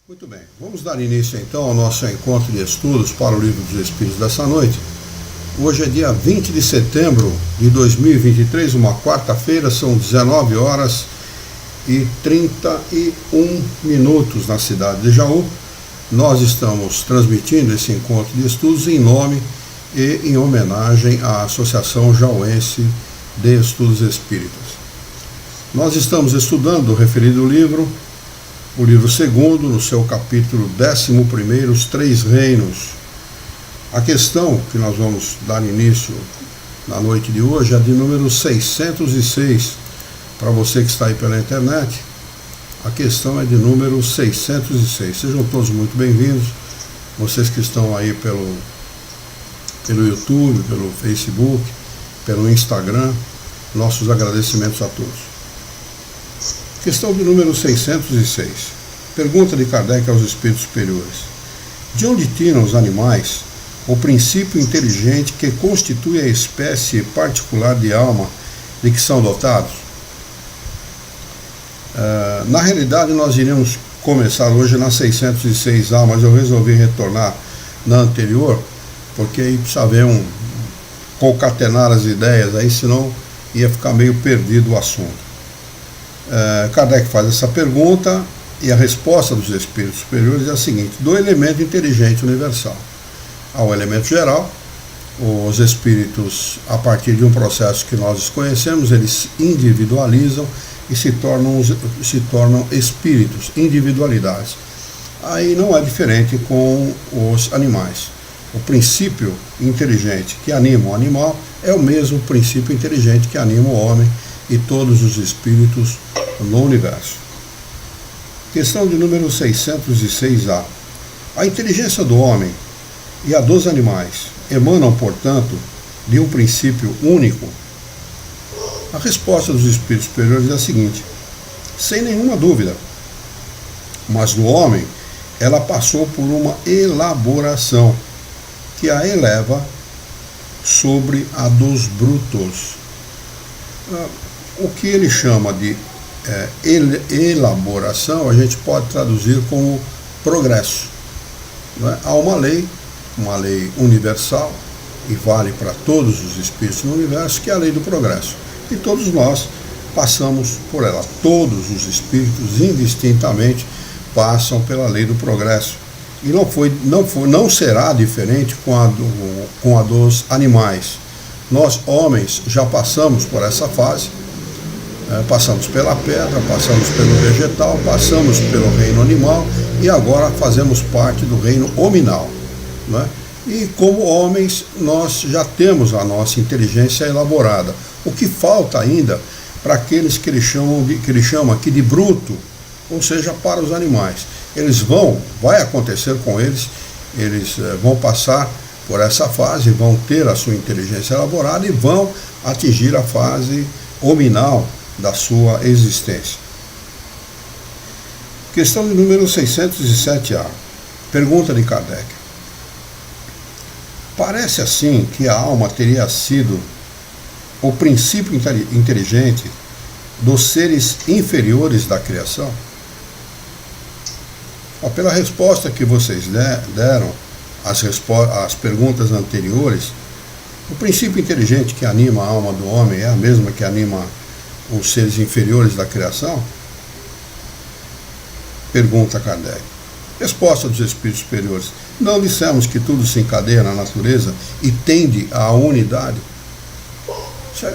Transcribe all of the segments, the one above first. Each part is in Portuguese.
Muito bem, vamos dar início então ao nosso encontro de estudos para o Livro dos Espíritos dessa noite. Hoje é dia 20 de setembro de 2023, uma quarta-feira, são 19 horas e 31 minutos na cidade de Jaú. Nós estamos transmitindo esse encontro de estudos em nome e em homenagem à Associação Jauense de Estudos Espíritas. Nós estamos estudando o referido livro, o livro segundo, no seu capítulo 11, Os Três Reinos. A questão que nós vamos dar início na noite de hoje é de número 606. Para você que está aí pela internet, a questão é de número 606. Sejam todos muito bem-vindos. Vocês que estão aí pelo YouTube, pelo Facebook, pelo Instagram, nossos agradecimentos a todos. Questão de número 606. Pergunta de Kardec aos espíritos superiores: de onde tiram os animais o princípio inteligente que constitui a espécie particular de alma de que são dotados? Na realidade, nós iremos começar hoje na 606A, mas eu resolvi retornar na anterior, porque aí precisa haver concatenar as ideias, aí senão ia ficar meio perdido o assunto. Kardec faz essa pergunta e a resposta dos espíritos superiores é a seguinte: do elemento inteligente universal ao elemento geral, os espíritos, a partir de um processo que nós desconhecemos, eles individualizam e se tornam espíritos, individualidades. Aí não é diferente com os animais. O princípio inteligente que anima o animal é o mesmo princípio inteligente que anima o homem e todos os espíritos no universo. Questão de número 606A. A inteligência do homem e a dos animais emanam, portanto, de um princípio único? A resposta dos espíritos superiores é a seguinte: sem nenhuma dúvida. Mas no homem, ela passou por uma elaboração que a eleva sobre a dos brutos. O que ele chama de elaboração, a gente pode traduzir como progresso. Não é? Há uma lei universal, e vale para todos os espíritos no universo, que é a lei do progresso. E todos nós passamos por ela. Todos os espíritos, indistintamente, passam pela lei do progresso. E não será diferente com a dos animais. Nós, homens, já passamos por essa fase. Passamos pela pedra, passamos pelo vegetal, passamos pelo reino animal e agora fazemos parte do reino hominal. Não é? E como homens, nós já temos a nossa inteligência elaborada. O que falta ainda para aqueles que ele chama aqui de bruto, ou seja, para os animais. Vai acontecer com eles vão passar por essa fase, vão ter a sua inteligência elaborada e vão atingir a fase hominal da sua existência. Questão de número 607A. Pergunta de Kardec: parece assim que a alma teria sido o princípio inteligente dos seres inferiores da criação? Pela resposta que vocês deram às perguntas anteriores, o princípio inteligente que anima a alma do homem é a mesma que anima os seres inferiores da criação? Pergunta Kardec. Resposta dos espíritos superiores: não dissemos que tudo se encadeia na natureza e tende à unidade?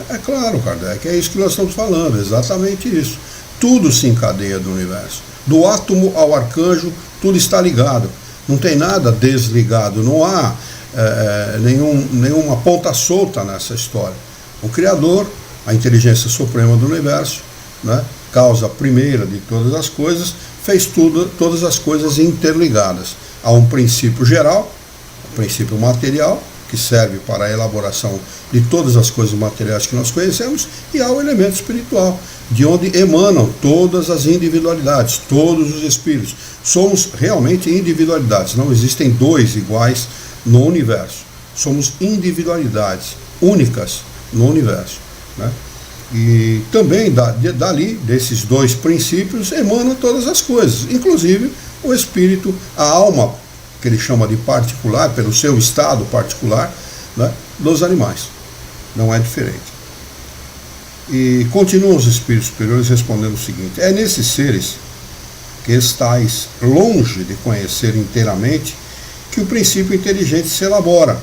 É claro, Kardec, é isso que nós estamos falando, exatamente isso. Tudo se encadeia do universo. Do átomo ao arcanjo, tudo está ligado. Não tem nada desligado, não há nenhuma ponta solta nessa história. O Criador, a inteligência suprema do universo, né, causa primeira de todas as coisas, fez todas as coisas interligadas. Há um princípio geral, o princípio material, que serve para a elaboração de todas as coisas materiais que nós conhecemos, e há o elemento espiritual, de onde emanam todas as individualidades, todos os espíritos. Somos realmente individualidades, não existem dois iguais no universo. Somos individualidades únicas no universo, né? E também dali, desses dois princípios, emanam todas as coisas, inclusive o espírito, a alma, que ele chama de particular, pelo seu estado particular, né, dos animais. Não é diferente. E continuam os espíritos superiores respondendo o seguinte: é nesses seres que estáis longe de conhecer inteiramente que o princípio inteligente se elabora,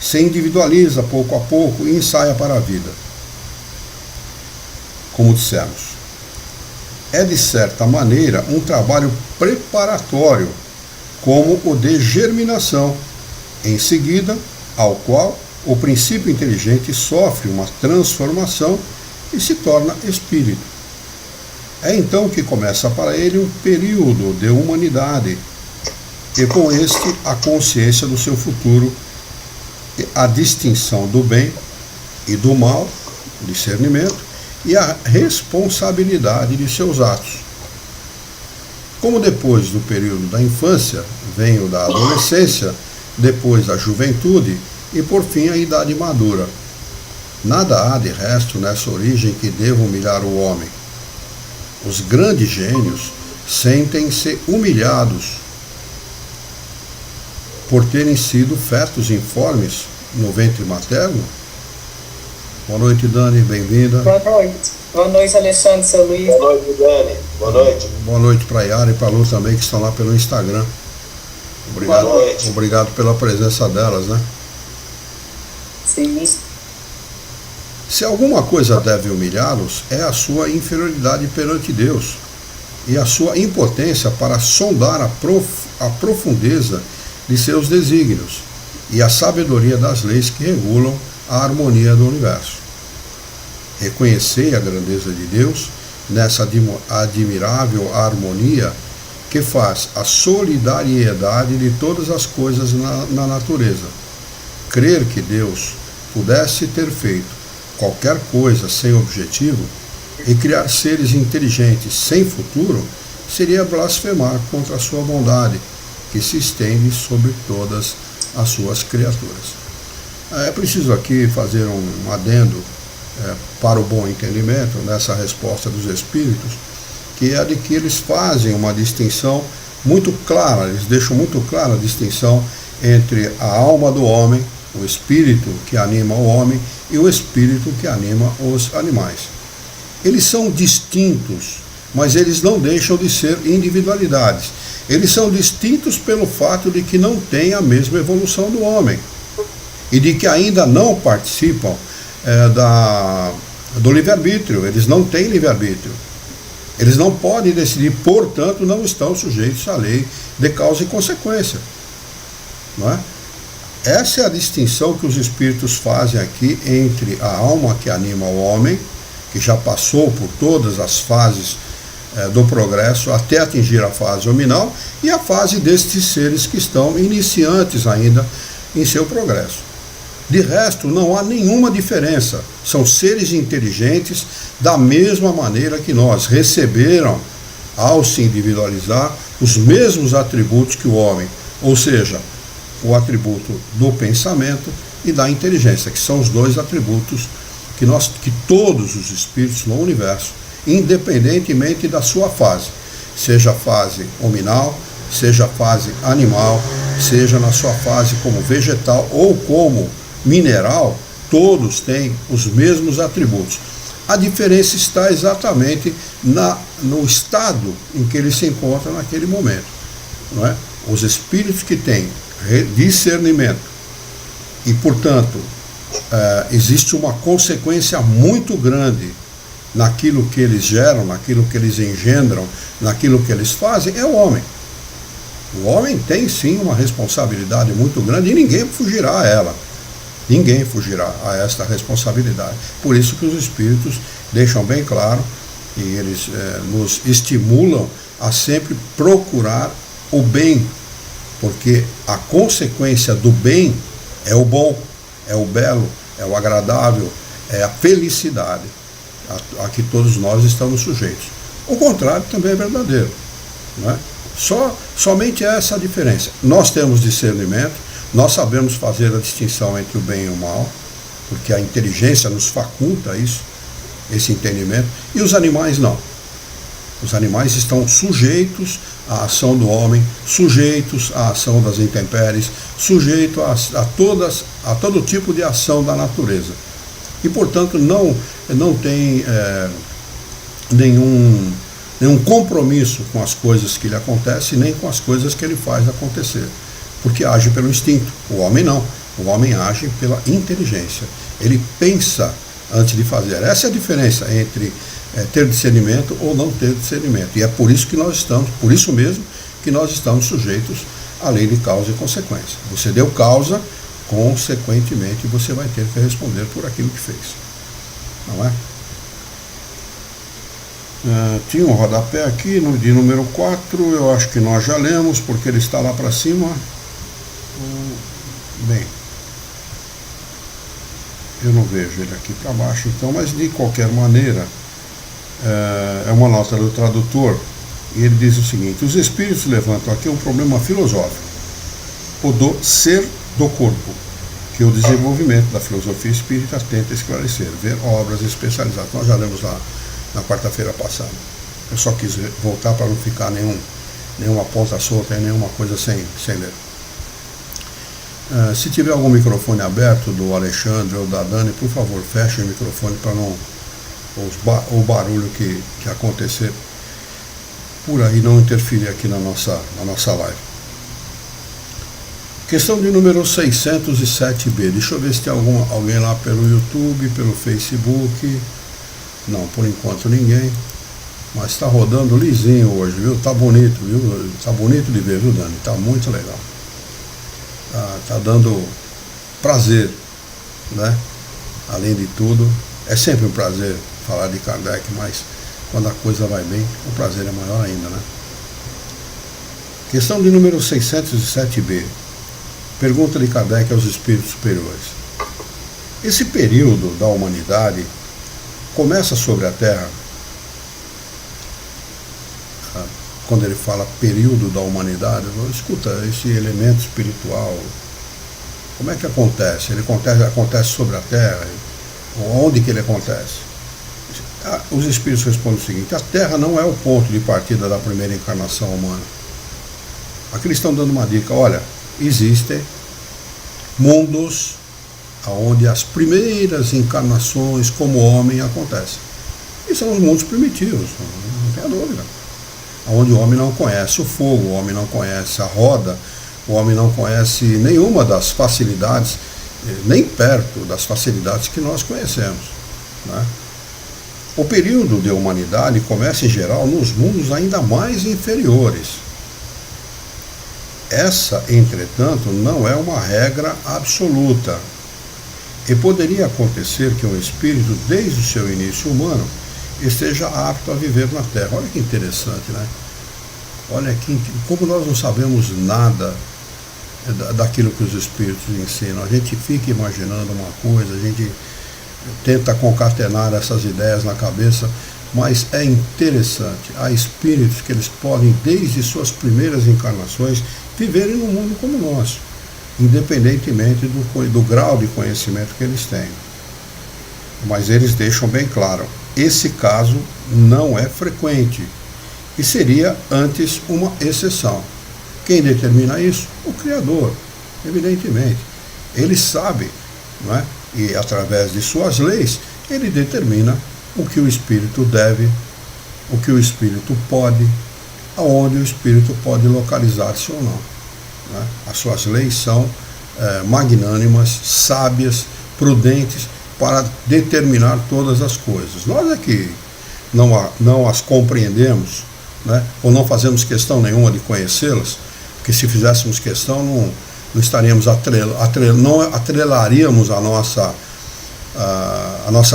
se individualiza pouco a pouco e ensaia para a vida. Como dissemos, é de certa maneira um trabalho preparatório, como o de germinação, em seguida ao qual o princípio inteligente sofre uma transformação e se torna espírito. É então que começa para ele um período de humanidade, e com este a consciência do seu futuro, a distinção do bem e do mal, o discernimento, e a responsabilidade de seus atos. Como depois do período da infância vem o da adolescência, depois da juventude e por fim a idade madura. Nada há de resto nessa origem que deva humilhar o homem. Os grandes gênios sentem-se humilhados por terem sido fetos informes no ventre materno. Boa noite, Dani, bem-vinda. Boa noite. Boa noite, Alexandre, seu Luiz. Boa noite, Dani. Boa noite. Boa noite para a Yara e para a Lu também, que estão lá pelo Instagram. Obrigado, Boa noite. obrigado pela presença delas, né? Sim. Se alguma coisa deve humilhá-los, é a sua inferioridade perante Deus e a sua impotência para sondar a profundeza de seus desígnios e a sabedoria das leis que regulam a harmonia do universo. Reconhecei a grandeza de Deus nessa admirável harmonia que faz a solidariedade de todas as coisas na natureza. Crer que Deus pudesse ter feito qualquer coisa sem objetivo e criar seres inteligentes sem futuro seria blasfemar contra a sua bondade, que se estende sobre todas as suas criaturas. É preciso aqui fazer um adendo para o bom entendimento nessa resposta dos espíritos, que é a de que eles fazem uma distinção muito clara, eles deixam muito clara a distinção entre a alma do homem, o espírito que anima o homem, e o espírito que anima os animais. Eles são distintos, mas eles não deixam de ser individualidades. Eles são distintos pelo fato de que não têm a mesma evolução do homem e de que ainda não participam do livre-arbítrio. Eles não têm livre-arbítrio. Eles não podem decidir, portanto, não estão sujeitos à lei de causa e consequência. Não é? Essa é a distinção que os espíritos fazem aqui entre a alma que anima o homem, que já passou por todas as fases do progresso até atingir a fase hominal, e a fase destes seres que estão iniciantes ainda em seu progresso. De resto, não há nenhuma diferença. São seres inteligentes da mesma maneira que nós. Receberam, ao se individualizar, os mesmos atributos que o homem, ou seja, o atributo do pensamento e da inteligência, que são os dois atributos que todos os espíritos no universo, independentemente da sua fase, seja a fase hominal, seja a fase animal, seja na sua fase como vegetal ou como mineral, todos têm os mesmos atributos. A diferença está exatamente no estado em que ele se encontra naquele momento. Não é? Os espíritos que têm discernimento e, portanto, existe uma consequência muito grande naquilo que eles geram, naquilo que eles engendram, naquilo que eles fazem, é o homem. O homem tem sim uma responsabilidade muito grande e ninguém fugirá a ela. Ninguém fugirá a esta responsabilidade. Por isso que os espíritos deixam bem claro e eles nos estimulam a sempre procurar o bem, porque a consequência do bem é o bom, é o belo, é o agradável, é a felicidade a que todos nós estamos sujeitos. O contrário também é verdadeiro. Não é? Somente essa a diferença. Nós temos discernimento, nós sabemos fazer a distinção entre o bem e o mal, porque a inteligência nos faculta isso, esse entendimento, e os animais não. Os animais estão sujeitos à ação do homem, sujeitos à ação das intempéries, sujeitos a todo tipo de ação da natureza. E, portanto, não tem nenhum compromisso com as coisas que lhe acontecem, nem com as coisas que ele faz acontecer, porque age pelo instinto. O homem não. O homem age pela inteligência. Ele pensa antes de fazer. Essa é a diferença entre ter discernimento ou não ter discernimento. E é por isso mesmo que nós estamos sujeitos à lei de causa e consequência. Você deu causa, consequentemente você vai ter que responder por aquilo que fez. Não é? Tinha um rodapé aqui de número 4, eu acho que nós já lemos, porque ele está lá para cima. Bem, eu não vejo ele aqui para baixo, então, mas de qualquer maneira, é uma nota do tradutor, e ele diz o seguinte: os espíritos levantam aqui um problema filosófico, o do ser do corpo, que o desenvolvimento da filosofia espírita tenta esclarecer, ver obras especializadas. Nós já lemos lá na quarta-feira passada. Eu só quis voltar para não ficar nenhuma ponta solta, nenhuma coisa sem ler. Se tiver algum microfone aberto do Alexandre ou da Dani, por favor, feche o microfone para não o barulho que acontecer por aí não interferir aqui na nossa live. Questão de número 607B. Deixa eu ver se tem alguém lá pelo YouTube, pelo Facebook. Não, por enquanto ninguém. Mas está rodando lisinho hoje, viu? Tá bonito, viu? Tá bonito de ver, viu, Dani? Tá muito legal. Tá dando prazer, né? Além de tudo, é sempre um prazer falar de Kardec, mas quando a coisa vai bem, o prazer é maior ainda, né? Questão de número 607B. Pergunta de Kardec aos espíritos superiores. Esse período da humanidade começa sobre a Terra. Quando ele fala período da humanidade, escuta, esse elemento espiritual, como é que acontece? Ele acontece sobre a Terra? Onde que ele acontece? Os espíritos respondem o seguinte: a Terra não é o ponto de partida da primeira encarnação humana. Aqui eles estão dando uma dica: olha, existem mundos onde as primeiras encarnações como homem acontecem. E são os mundos primitivos, não tem dúvida. Onde o homem não conhece o fogo, o homem não conhece a roda, o homem não conhece nenhuma das facilidades, nem perto das facilidades que nós conhecemos, né? O período de humanidade começa em geral nos mundos ainda mais inferiores. Essa, entretanto, não é uma regra absoluta. E poderia acontecer que um espírito, desde o seu início humano, esteja apto a viver na Terra. Olha que interessante, né? Olha como nós não sabemos nada daquilo que os espíritos ensinam. A gente fica imaginando uma coisa, a gente tenta concatenar essas ideias na cabeça, mas é interessante. Há espíritos que eles podem, desde suas primeiras encarnações, viverem num mundo como o nosso, independentemente do grau de conhecimento que eles têm. Mas eles deixam bem claro: esse caso não é frequente e seria antes uma exceção. Quem determina isso? O Criador, evidentemente. Ele sabe, não é? E através de suas leis, ele determina o que o espírito deve, o que o espírito pode, aonde o espírito pode localizar-se ou não, né? As suas leis são magnânimas, sábias, prudentes, para determinar todas as coisas. Nós aqui não as compreendemos, né? Ou não fazemos questão nenhuma de conhecê-las, porque se fizéssemos questão não estaríamos não atrelaríamos a nossa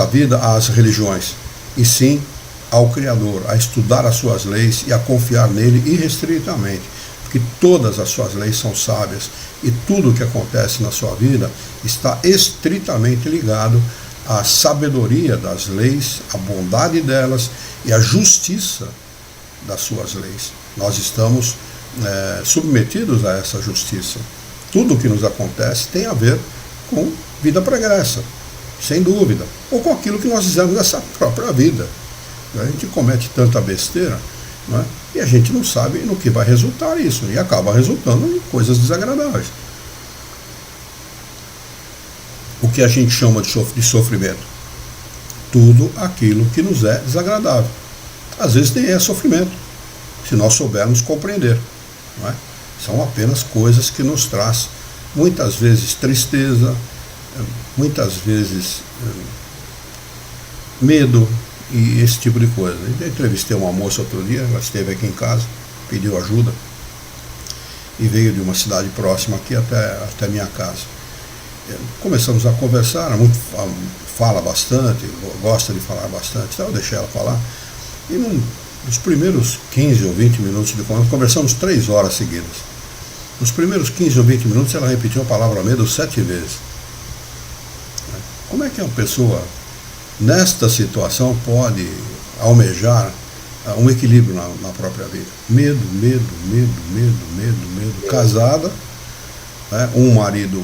vida às religiões, e sim ao Criador, a estudar as suas leis e a confiar nele irrestritamente, porque todas as suas leis são sábias e tudo o que acontece na sua vida está estritamente ligado à sabedoria das leis, à bondade delas e à justiça das suas leis. Nós estamos submetidos a essa justiça. Tudo o que nos acontece tem a ver com vida pregressa, sem dúvida, ou com aquilo que nós fizemos nessa própria vida. A gente comete tanta besteira não é? E a gente não sabe no que vai resultar isso, e acaba resultando em coisas desagradáveis. O que a gente chama de sofrimento? Tudo aquilo que nos é desagradável. Às vezes nem é sofrimento, se nós soubermos compreender, não é? São apenas coisas que nos traz muitas vezes tristeza, muitas vezes medo e esse tipo de coisa. Eu entrevistei uma moça outro dia, ela esteve aqui em casa, pediu ajuda e veio de uma cidade próxima aqui até minha casa. Começamos a conversar, ela fala bastante, gosta de falar bastante, então eu deixei ela falar. E nos primeiros 15 ou 20 minutos de conversa, conversamos 3 horas seguidas. Nos primeiros 15 ou 20 minutos ela repetiu a palavra medo 7 vezes. Como é que uma pessoa nesta situação pode almejar um equilíbrio na própria vida? Medo, medo, medo, medo, medo, medo. Casada, né? Um marido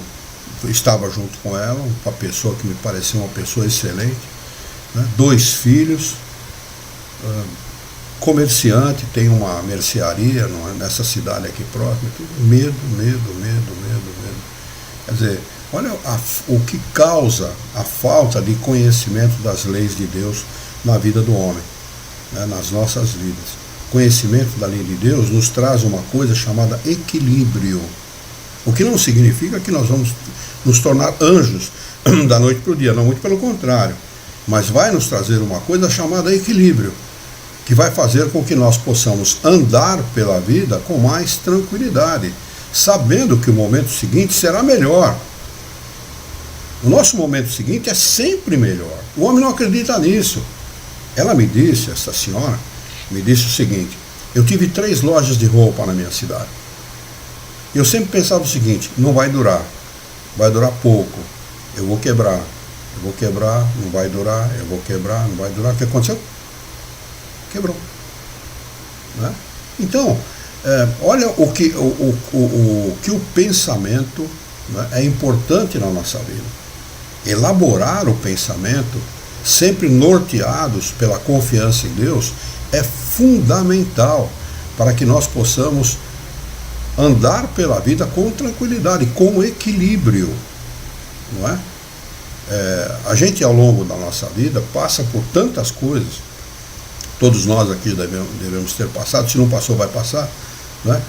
estava junto com ela, uma pessoa que me parecia uma pessoa excelente, né? 2 filhos, comerciante, tem uma mercearia nessa cidade aqui próxima. Medo, medo, medo, medo, medo. Quer dizer, olha o que causa a falta de conhecimento das leis de Deus na vida do homem, né, nas nossas vidas. Conhecimento da lei de Deus nos traz uma coisa chamada equilíbrio. O que não significa que nós vamos nos tornar anjos da noite para o dia, não, muito pelo contrário. Mas vai nos trazer uma coisa chamada equilíbrio, que vai fazer com que nós possamos andar pela vida com mais tranquilidade, sabendo que o momento seguinte será melhor. O nosso momento seguinte é sempre melhor. O homem não acredita nisso. Ela me disse, essa senhora, me disse o seguinte: eu tive 3 lojas de roupa na minha cidade. Eu sempre pensava o seguinte: não vai durar pouco, eu vou quebrar, não vai durar, eu vou quebrar, não vai durar. O que aconteceu? Quebrou. Né? Então, olha o que o pensamento, né, é importante na nossa vida. Elaborar o pensamento, sempre norteados pela confiança em Deus, é fundamental para que nós possamos andar pela vida com tranquilidade, com equilíbrio, não é? A gente, ao longo da nossa vida, passa por tantas coisas, todos nós aqui devemos ter passado, se não passou, vai passar, não é?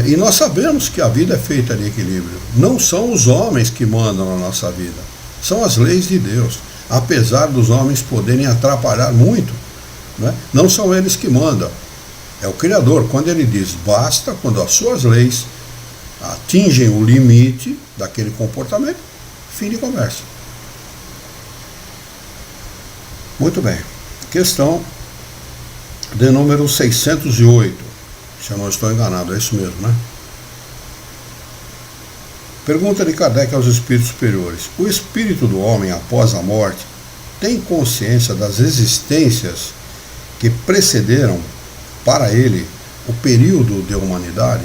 E nós sabemos que a vida é feita de equilíbrio. Não são os homens que mandam na nossa vida, são as leis de Deus. Apesar dos homens poderem atrapalhar muito, né? Não são eles que mandam. É o Criador, quando ele diz basta, quando as suas leis atingem o limite daquele comportamento, fim de conversa. Muito bem. Questão de número 608. Se eu não estou enganado, é isso mesmo, né? Pergunta de Kardec aos espíritos superiores: o espírito do homem após a morte tem consciência das existências que precederam para ele o período de humanidade?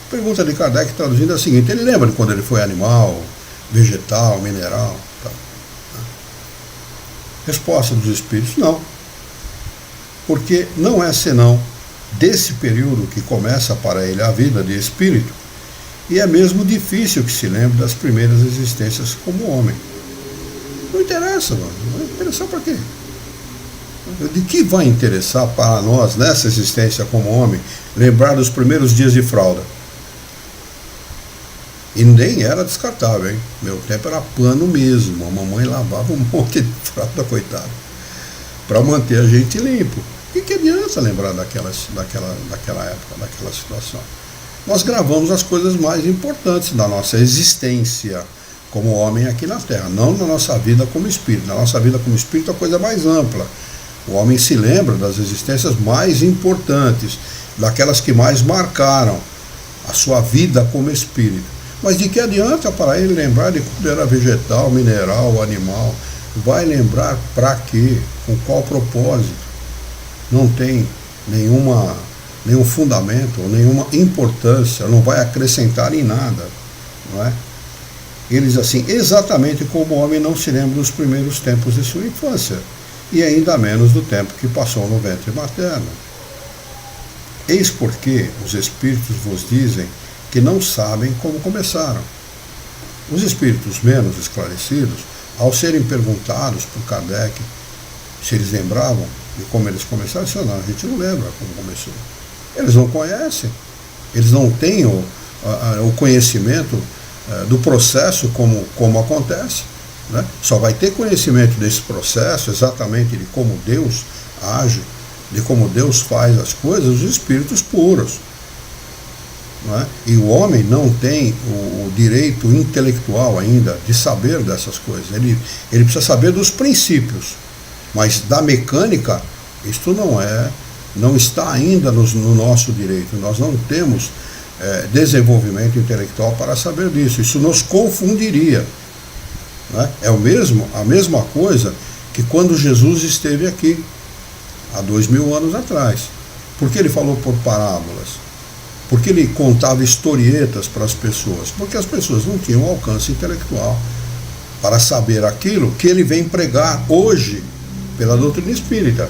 Pergunta de Kardec, traduzindo, é a seguinte: ele lembra de quando ele foi animal, vegetal, mineral? Tá. Resposta dos espíritos: não. Porque não é senão desse período que começa para ele a vida de espírito, e é mesmo difícil que se lembre das primeiras existências como homem. Não interessa, mano. Vai interessar para quê? De que vai interessar para nós, nessa existência como homem, lembrar dos primeiros dias de fralda? E nem era descartável, hein? Meu tempo era pano mesmo. A mamãe lavava um monte de fralda, coitada, para manter a gente limpo. O que adianta lembrar daquela época, daquela situação? Nós gravamos as coisas mais importantes da nossa existência como homem aqui na Terra, não na nossa vida como espírito. Na nossa vida como espírito a coisa é mais ampla. O homem se lembra das existências mais importantes, daquelas que mais marcaram a sua vida como espírito. Mas de que adianta para ele lembrar de quando era vegetal, mineral, animal? Vai lembrar para quê? Com qual propósito? Não tem nenhum fundamento, nenhuma importância, não vai acrescentar em nada, não é? Eles assim, exatamente como o homem não se lembra dos primeiros tempos de sua infância, e ainda menos do tempo que passou no ventre materno. Eis porque os espíritos vos dizem que não sabem como começaram. Os espíritos menos esclarecidos, ao serem perguntados por Kardec se eles lembravam de como eles começaram, disseram, não, a gente não lembra como começou. Eles não conhecem, eles não têm o conhecimento do processo como acontece. Né? Só vai ter conhecimento desse processo, exatamente de como Deus age, de como Deus faz as coisas, os espíritos puros. Não é? E o homem não tem o direito intelectual ainda de saber dessas coisas. Ele precisa saber dos princípios, mas da mecânica, isto não está ainda no nosso direito. Nós não temos desenvolvimento intelectual para saber disso. Isso nos confundiria. Não é? É a mesma coisa que quando Jesus esteve aqui, há 2000 anos atrás. Por que ele falou por parábolas? Porque ele contava historietas para as pessoas? Porque as pessoas não tinham alcance intelectual para saber aquilo que ele vem pregar hoje pela doutrina espírita,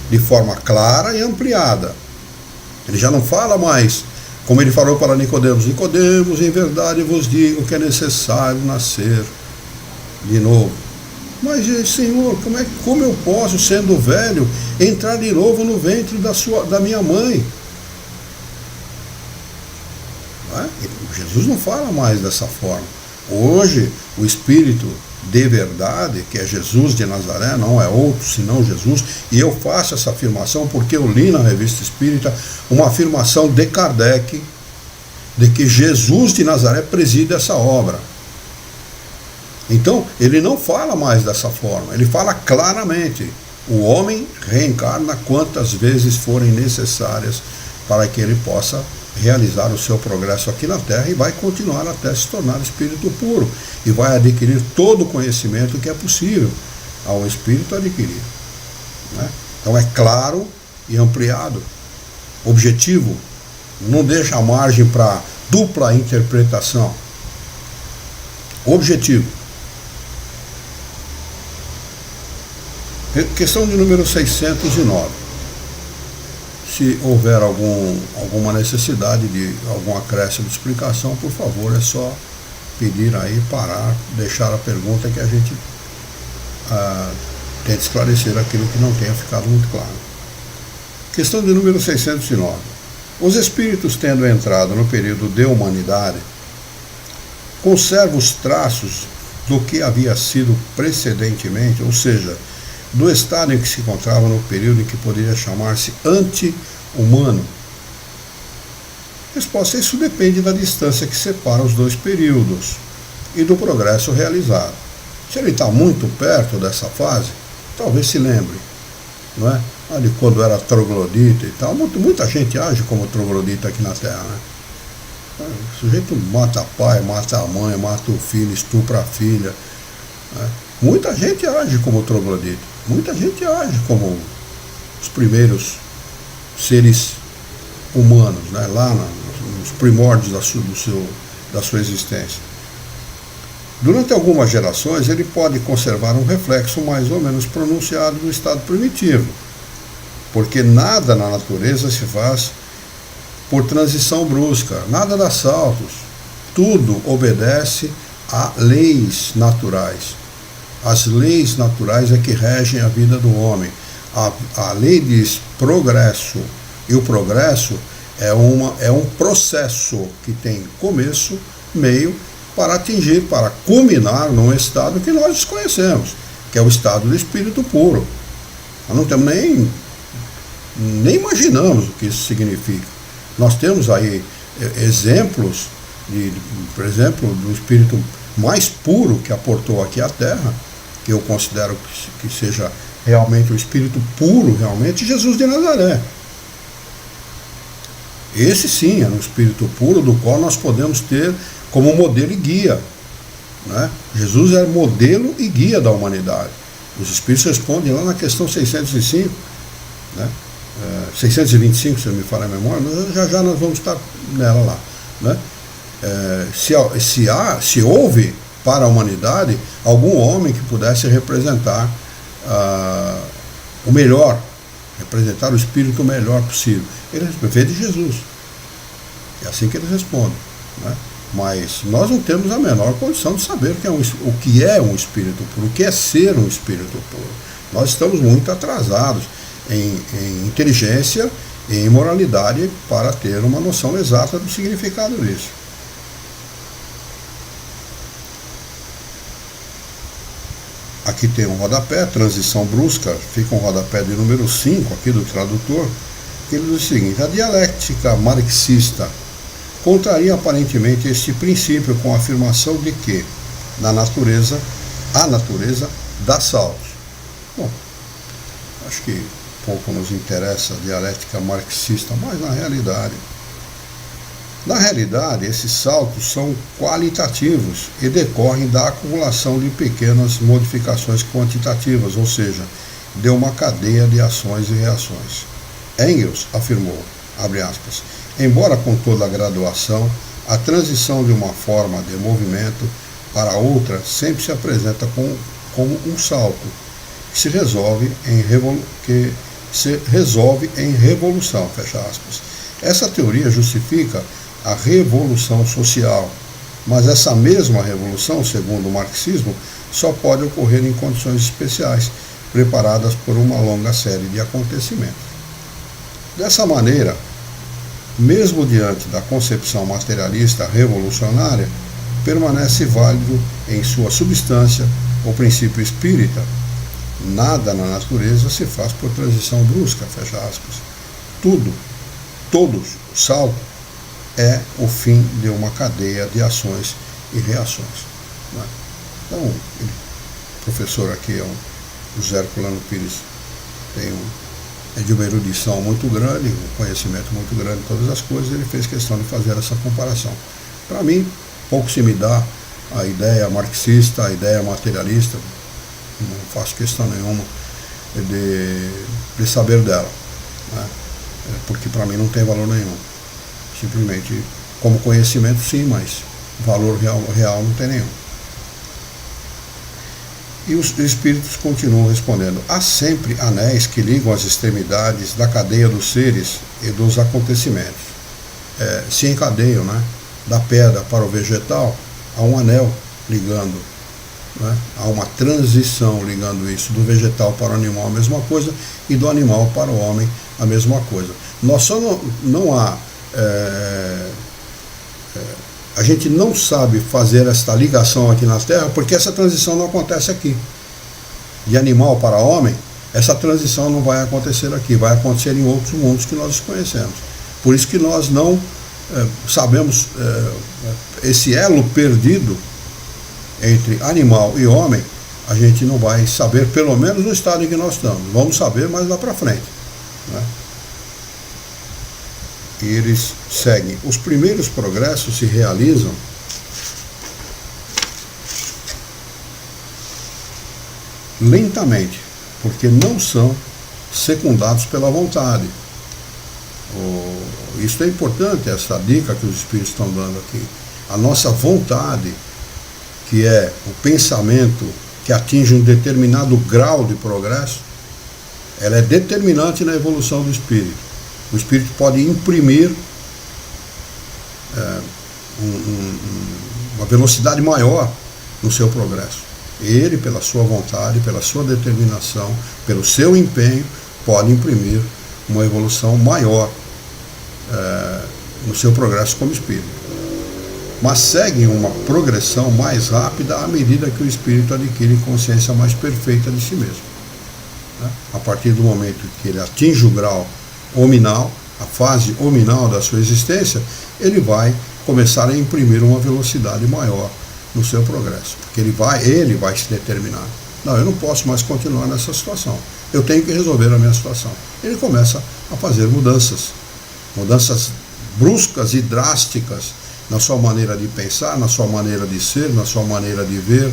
de forma clara e ampliada. Ele já não fala mais, como ele falou para Nicodemos, Nicodemos, em verdade vos digo que é necessário nascer de novo. Mas, Senhor, como eu posso, sendo velho, entrar de novo no ventre da minha mãe? Jesus não fala mais dessa forma. Hoje, o Espírito de verdade, que é Jesus de Nazaré, não é outro senão Jesus, e eu faço essa afirmação porque eu li na Revista Espírita uma afirmação de Kardec, de que Jesus de Nazaré preside essa obra. Então, ele não fala mais dessa forma, ele fala claramente, o homem reencarna quantas vezes forem necessárias para que ele possa realizar o seu progresso aqui na Terra e vai continuar até se tornar espírito puro e vai adquirir todo o conhecimento que é possível ao espírito adquirir. Né? Então é claro e ampliado, objetivo, não deixa margem para dupla interpretação. Objetivo. Questão de número 609. Se houver alguma necessidade de algum acréscimo de explicação, por favor, é só pedir aí, parar, deixar a pergunta que a gente tente esclarecer aquilo que não tenha ficado muito claro. Questão de número 609. Os espíritos, tendo entrado no período de humanidade, conservam os traços do que havia sido precedentemente, ou seja, do estado em que se encontrava no período em que poderia chamar-se anti-humano? Resposta: isso depende da distância que separa os dois períodos e do progresso realizado. Se ele está muito perto dessa fase, talvez se lembre, não é? Ali quando era troglodita e tal, muita gente age como troglodita aqui na Terra, né? O sujeito mata pai, mata a mãe, mata o filho, estupra a filha, né? Muita gente age como troglodita, muita gente age como os primeiros seres humanos, né? Lá nos primórdios da sua existência. Durante algumas gerações, ele pode conservar um reflexo mais ou menos pronunciado do estado primitivo, porque nada na natureza se faz por transição brusca, nada dá saltos, tudo obedece a leis naturais. As leis naturais é que regem a vida do homem. A lei diz progresso, e o progresso é um processo que tem começo, meio, para atingir, para culminar num estado que nós desconhecemos, que é o estado do espírito puro. Nós não temos nem imaginamos o que isso significa. Nós temos aí exemplos, por exemplo, do espírito mais puro que aportou aqui à Terra, que eu considero que seja realmente o espírito puro, realmente, Jesus de Nazaré. Esse sim é um espírito puro do qual nós podemos ter como modelo e guia, né? Jesus é modelo e guia da humanidade. Os espíritos respondem lá na questão 605, né? 625, se eu me falar a memória, mas já nós vamos estar nela lá, né? Se houve para a humanidade algum homem que pudesse representar o melhor representar o espírito melhor possível. Ele vê de Jesus. É assim que eles respondem, né? Mas nós não temos a menor condição de saber o que é um espírito puro, o que é ser um espírito puro. Nós estamos muito atrasados em inteligência e em moralidade para ter uma noção exata do significado disso. Aqui tem um rodapé, transição brusca, fica um rodapé de número 5 aqui do tradutor, que ele diz o seguinte: a dialética marxista contraria aparentemente este princípio com a afirmação de que a natureza dá saltos. Bom, acho que pouco nos interessa a dialética marxista, mas na realidade esses saltos são qualitativos e decorrem da acumulação de pequenas modificações quantitativas, ou seja, de uma cadeia de ações e reações. Engels afirmou, abre aspas, embora com toda a graduação, a transição de uma forma de movimento para outra sempre se apresenta como um salto, que se resolve em revolução, fecha aspas. Essa teoria justifica a revolução social, mas essa mesma revolução, segundo o marxismo, só pode ocorrer em condições especiais, preparadas por uma longa série de acontecimentos. Dessa maneira, mesmo diante da concepção materialista revolucionária, permanece válido em sua substância o princípio espírita. Nada na natureza se faz por transição brusca, fecha aspas. Todos, o salto, é o fim de uma cadeia de ações e reações. Né? Então, o professor aqui é o José Herculano Pires, é de uma erudição muito grande, um conhecimento muito grande de todas as coisas, ele fez questão de fazer essa comparação. Para mim, pouco se me dá a ideia marxista, a ideia materialista, não faço questão nenhuma de saber dela, né? Porque para mim não tem valor nenhum. Simplesmente, como conhecimento sim, mas valor real não tem nenhum. E os espíritos continuam respondendo: há sempre anéis que ligam as extremidades da cadeia dos seres e dos acontecimentos. Se encadeiam, né? Da pedra para o vegetal, há um anel ligando, né? Há uma transição ligando isso, do vegetal para o animal a mesma coisa, e do animal para o homem a mesma coisa. Nós só não há... a gente não sabe fazer esta ligação aqui na Terra porque essa transição não acontece aqui. De animal para homem, essa transição não vai acontecer aqui, vai acontecer em outros mundos que nós desconhecemos. Por isso que nós não sabemos esse elo perdido entre animal e homem, a gente não vai saber, pelo menos no estado em que nós estamos. Vamos saber mais lá para frente, né? E eles seguem. Os primeiros progressos se realizam lentamente, porque não são secundados pela vontade. Isso é importante, essa dica que os espíritos estão dando aqui. A nossa vontade, que é o pensamento que atinge um determinado grau de progresso, ela é determinante na evolução do espírito. O espírito pode imprimir uma velocidade maior no seu progresso. Ele, pela sua vontade, pela sua determinação, pelo seu empenho, pode imprimir uma evolução maior no seu progresso como espírito. Mas segue uma progressão mais rápida à medida que o espírito adquire consciência mais perfeita de si mesmo, né? A partir do momento que ele atinge o grau hominal, a fase hominal da sua existência, ele vai começar a imprimir uma velocidade maior no seu progresso, porque ele vai se determinar: não, eu não posso mais continuar nessa situação, eu tenho que resolver a minha situação. Ele começa a fazer mudanças bruscas e drásticas na sua maneira de pensar, na sua maneira de ser, na sua maneira de ver,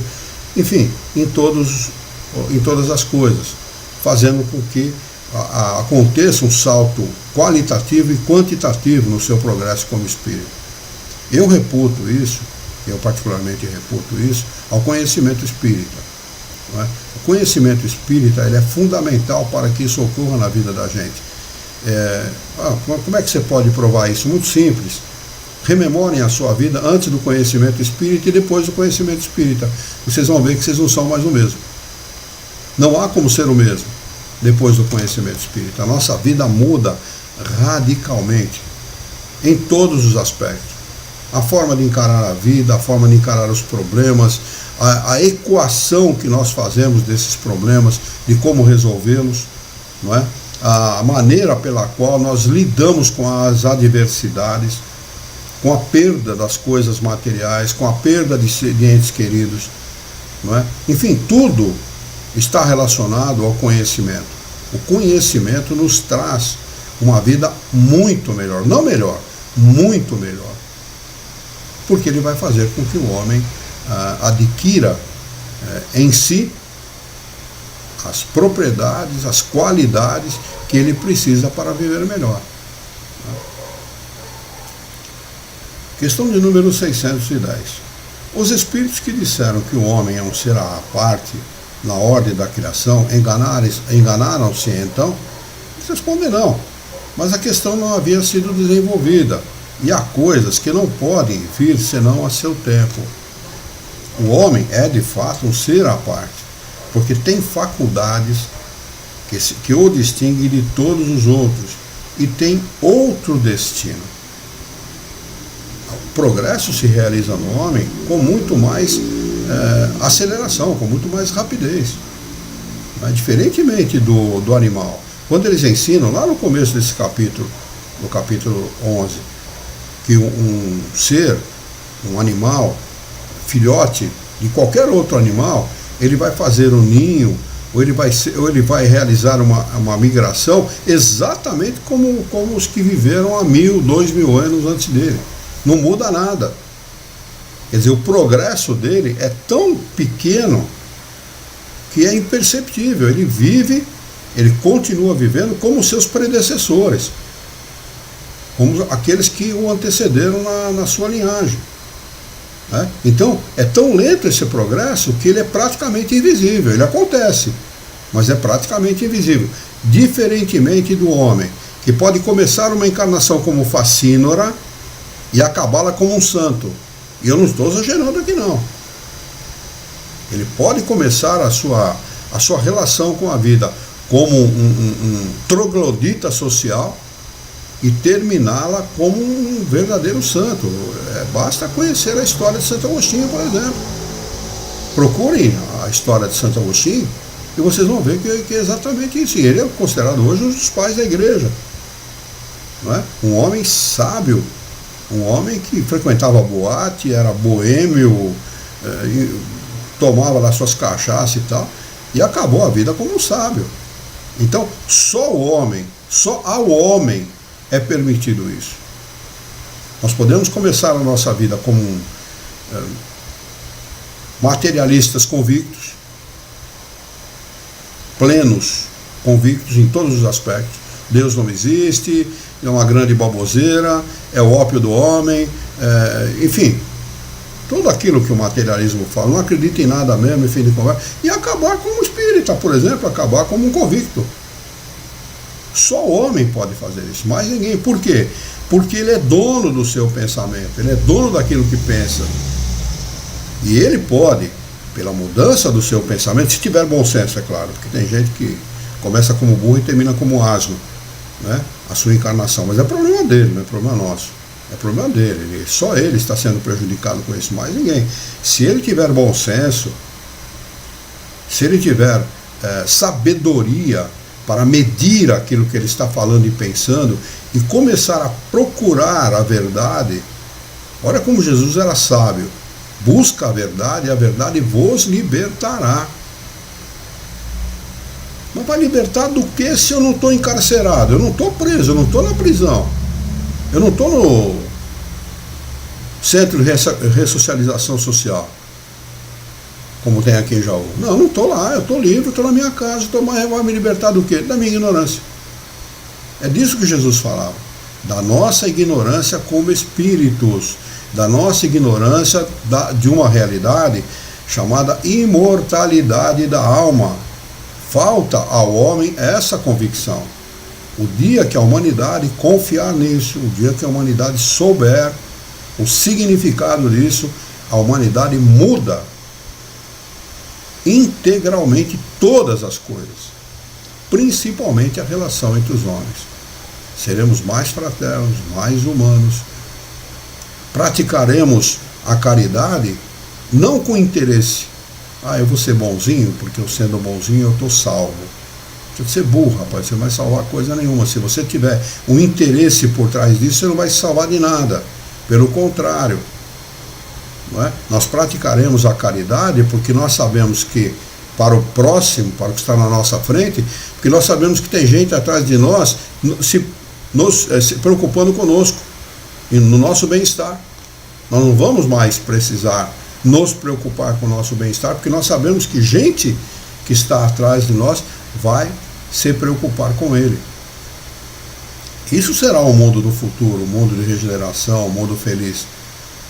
enfim, em todas as coisas, fazendo com que aconteça um salto qualitativo e quantitativo no seu progresso como espírito. Eu particularmente reputo isso ao conhecimento espírita. não é? O conhecimento espírita ele é fundamental para que isso ocorra na vida da gente. Como é que você pode provar isso? Muito simples. Rememorem a sua vida antes do conhecimento espírita e depois do conhecimento espírita. Vocês vão ver que vocês não são mais o mesmo. Não há como ser o mesmo depois do conhecimento espírita. A nossa vida muda radicalmente, em todos os aspectos. A forma de encarar a vida, a forma de encarar os problemas, a equação que nós fazemos desses problemas, de como resolvê-los, não é? A maneira pela qual nós lidamos com as adversidades, com a perda das coisas materiais, com a perda de entes queridos, não é? Enfim, tudo está relacionado ao conhecimento. O conhecimento nos traz uma vida muito melhor, não melhor, muito melhor, porque ele vai fazer com que o homem adquira em si as propriedades, as qualidades que ele precisa para viver melhor. Questão de número 610. Os espíritos que disseram que o homem é um ser à parte na ordem da criação, enganaram-se então? Eles respondem não, mas a questão não havia sido desenvolvida, e há coisas que não podem vir senão a seu tempo. O homem é de fato um ser à parte, porque tem faculdades que o distinguem de todos os outros, e tem outro destino. O progresso se realiza no homem com muito mais aceleração, com muito mais rapidez, diferentemente do animal. Quando eles ensinam, lá no começo desse capítulo, no capítulo 11, que um ser, um animal, filhote de qualquer outro animal, ele vai fazer um ninho, ou ele vai realizar uma migração exatamente como os que viveram há 1000, 2000 anos antes dele. Não muda nada. Quer dizer, o progresso dele é tão pequeno que é imperceptível. Ele continua vivendo como seus predecessores, como aqueles que o antecederam na sua linhagem. Né? Então, é tão lento esse progresso que ele é praticamente invisível. Ele acontece, mas é praticamente invisível. Diferentemente do homem, que pode começar uma encarnação como facínora e acabá-la como um santo. E eu não estou exagerando aqui, não. Ele pode começar a sua relação com a vida como um troglodita social e terminá-la como um verdadeiro santo. Basta conhecer a história de Santo Agostinho, por exemplo. Procurem a história de Santo Agostinho e vocês vão ver que é exatamente isso. E ele é considerado hoje um dos pais da igreja. Não é? Um homem sábio, um homem que frequentava boate, era boêmio, tomava lá suas cachaças e tal, e acabou a vida como um sábio. Então, só ao homem é permitido isso. Nós podemos começar a nossa vida como materialistas convictos, plenos, convictos em todos os aspectos. Deus não existe, é uma grande baboseira, é o ópio do homem, enfim, tudo aquilo que o materialismo fala, não acredita em nada mesmo, fim de conversa, e acabar como espírita, por exemplo, acabar como um convicto. Só o homem pode fazer isso, mais ninguém. Por quê? Porque ele é dono do seu pensamento, ele é dono daquilo que pensa. E ele pode, pela mudança do seu pensamento, se tiver bom senso, é claro, porque tem gente que começa como burro e termina como asno, né? A sua encarnação, mas é problema dele, não é problema nosso. É problema dele, só ele está sendo prejudicado com isso, mais ninguém. Se ele tiver bom senso, se ele tiver sabedoria para medir aquilo que ele está falando e pensando e começar a procurar a verdade, olha como Jesus era sábio. Busca a verdade e a verdade vos libertará. Mas vai libertar do que se eu não estou encarcerado? Eu não estou preso, eu não estou na prisão. Eu não estou no centro de ressocialização social, como tem aqui em Jaú. Não estou lá, eu estou livre, estou na minha casa, vai me libertar do quê? Da minha ignorância. É disso que Jesus falava, da nossa ignorância como espíritos, da nossa ignorância de uma realidade chamada imortalidade da alma. Falta ao homem essa convicção. O dia que a humanidade confiar nisso, o dia que a humanidade souber o significado disso, a humanidade muda integralmente todas as coisas, principalmente a relação entre os homens. Seremos mais fraternos, mais humanos, praticaremos a caridade não com interesse. Eu vou ser bonzinho, porque eu sendo bonzinho eu estou salvo. Você vai ser burro, rapaz, você não vai salvar coisa nenhuma. Se você tiver um interesse por trás disso, você não vai se salvar de nada. Pelo contrário, não é? Nós praticaremos a caridade porque nós sabemos que para o próximo, para o que está na nossa frente, porque nós sabemos que tem gente atrás de nós se preocupando conosco e no nosso bem-estar. Nós não vamos mais precisar nos preocupar com o nosso bem-estar, porque nós sabemos que gente que está atrás de nós vai se preocupar com ele. Isso será o mundo do futuro, o mundo de regeneração, o mundo feliz,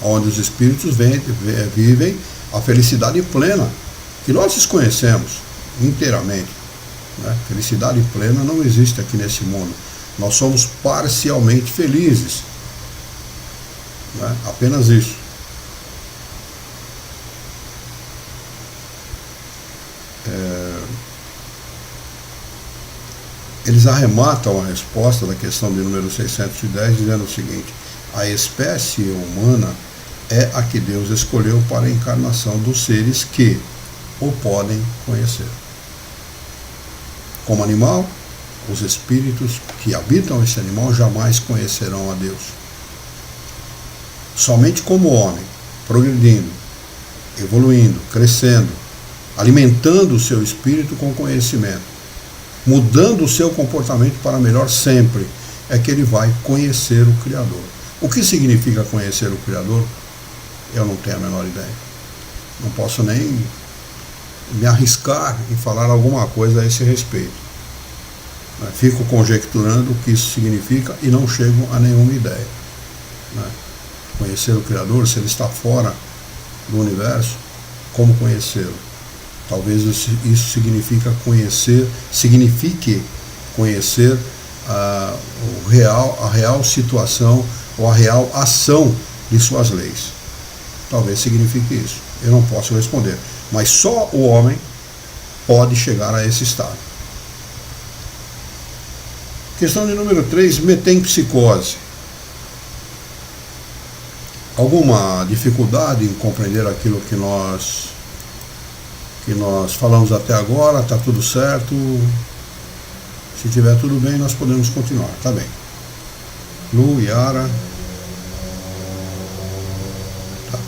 onde os espíritos vivem a felicidade plena, que nós desconhecemos inteiramente. Né? Felicidade plena não existe aqui nesse mundo. Nós somos parcialmente felizes. Né? Apenas isso. Eles arrematam a resposta da questão de número 610 dizendo o seguinte: a espécie humana é a que Deus escolheu para a encarnação dos seres que o podem conhecer. Como animal, os espíritos que habitam esse animal jamais conhecerão a Deus. Somente como homem, progredindo, evoluindo, crescendo, alimentando o seu espírito com conhecimento, mudando o seu comportamento para melhor sempre, é que ele vai conhecer o Criador. O que significa conhecer o Criador? Eu não tenho a menor ideia. Não posso nem me arriscar em falar alguma coisa a esse respeito. Fico conjecturando o que isso significa e não chego a nenhuma ideia. Conhecer o Criador, se ele está fora do universo, como conhecê-lo? Talvez isso signifique conhecer a real situação ou a real ação de suas leis. Talvez signifique isso. Eu não posso responder. Mas só o homem pode chegar a esse estado. Questão de número 3, metempsicose. Alguma dificuldade em compreender aquilo que nós falamos até agora? Está tudo certo? Se tiver tudo bem, nós podemos continuar. Tá bem. Lu, Yara. Tá.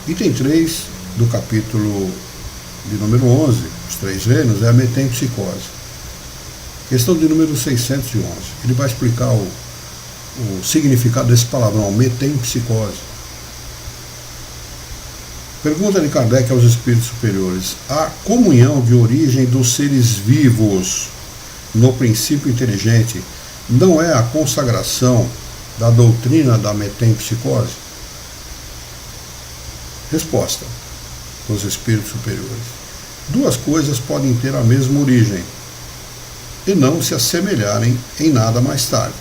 Item 3 do capítulo de número 11, os 3 reinos, é a metempsicose. Questão de número 611. Ele vai explicar o significado desse palavrão, metempsicose. Pergunta de Kardec aos espíritos superiores: a comunhão de origem dos seres vivos no princípio inteligente não é a consagração da doutrina da metempsicose? Resposta dos espíritos superiores: duas coisas podem ter a mesma origem e não se assemelharem em nada mais tarde.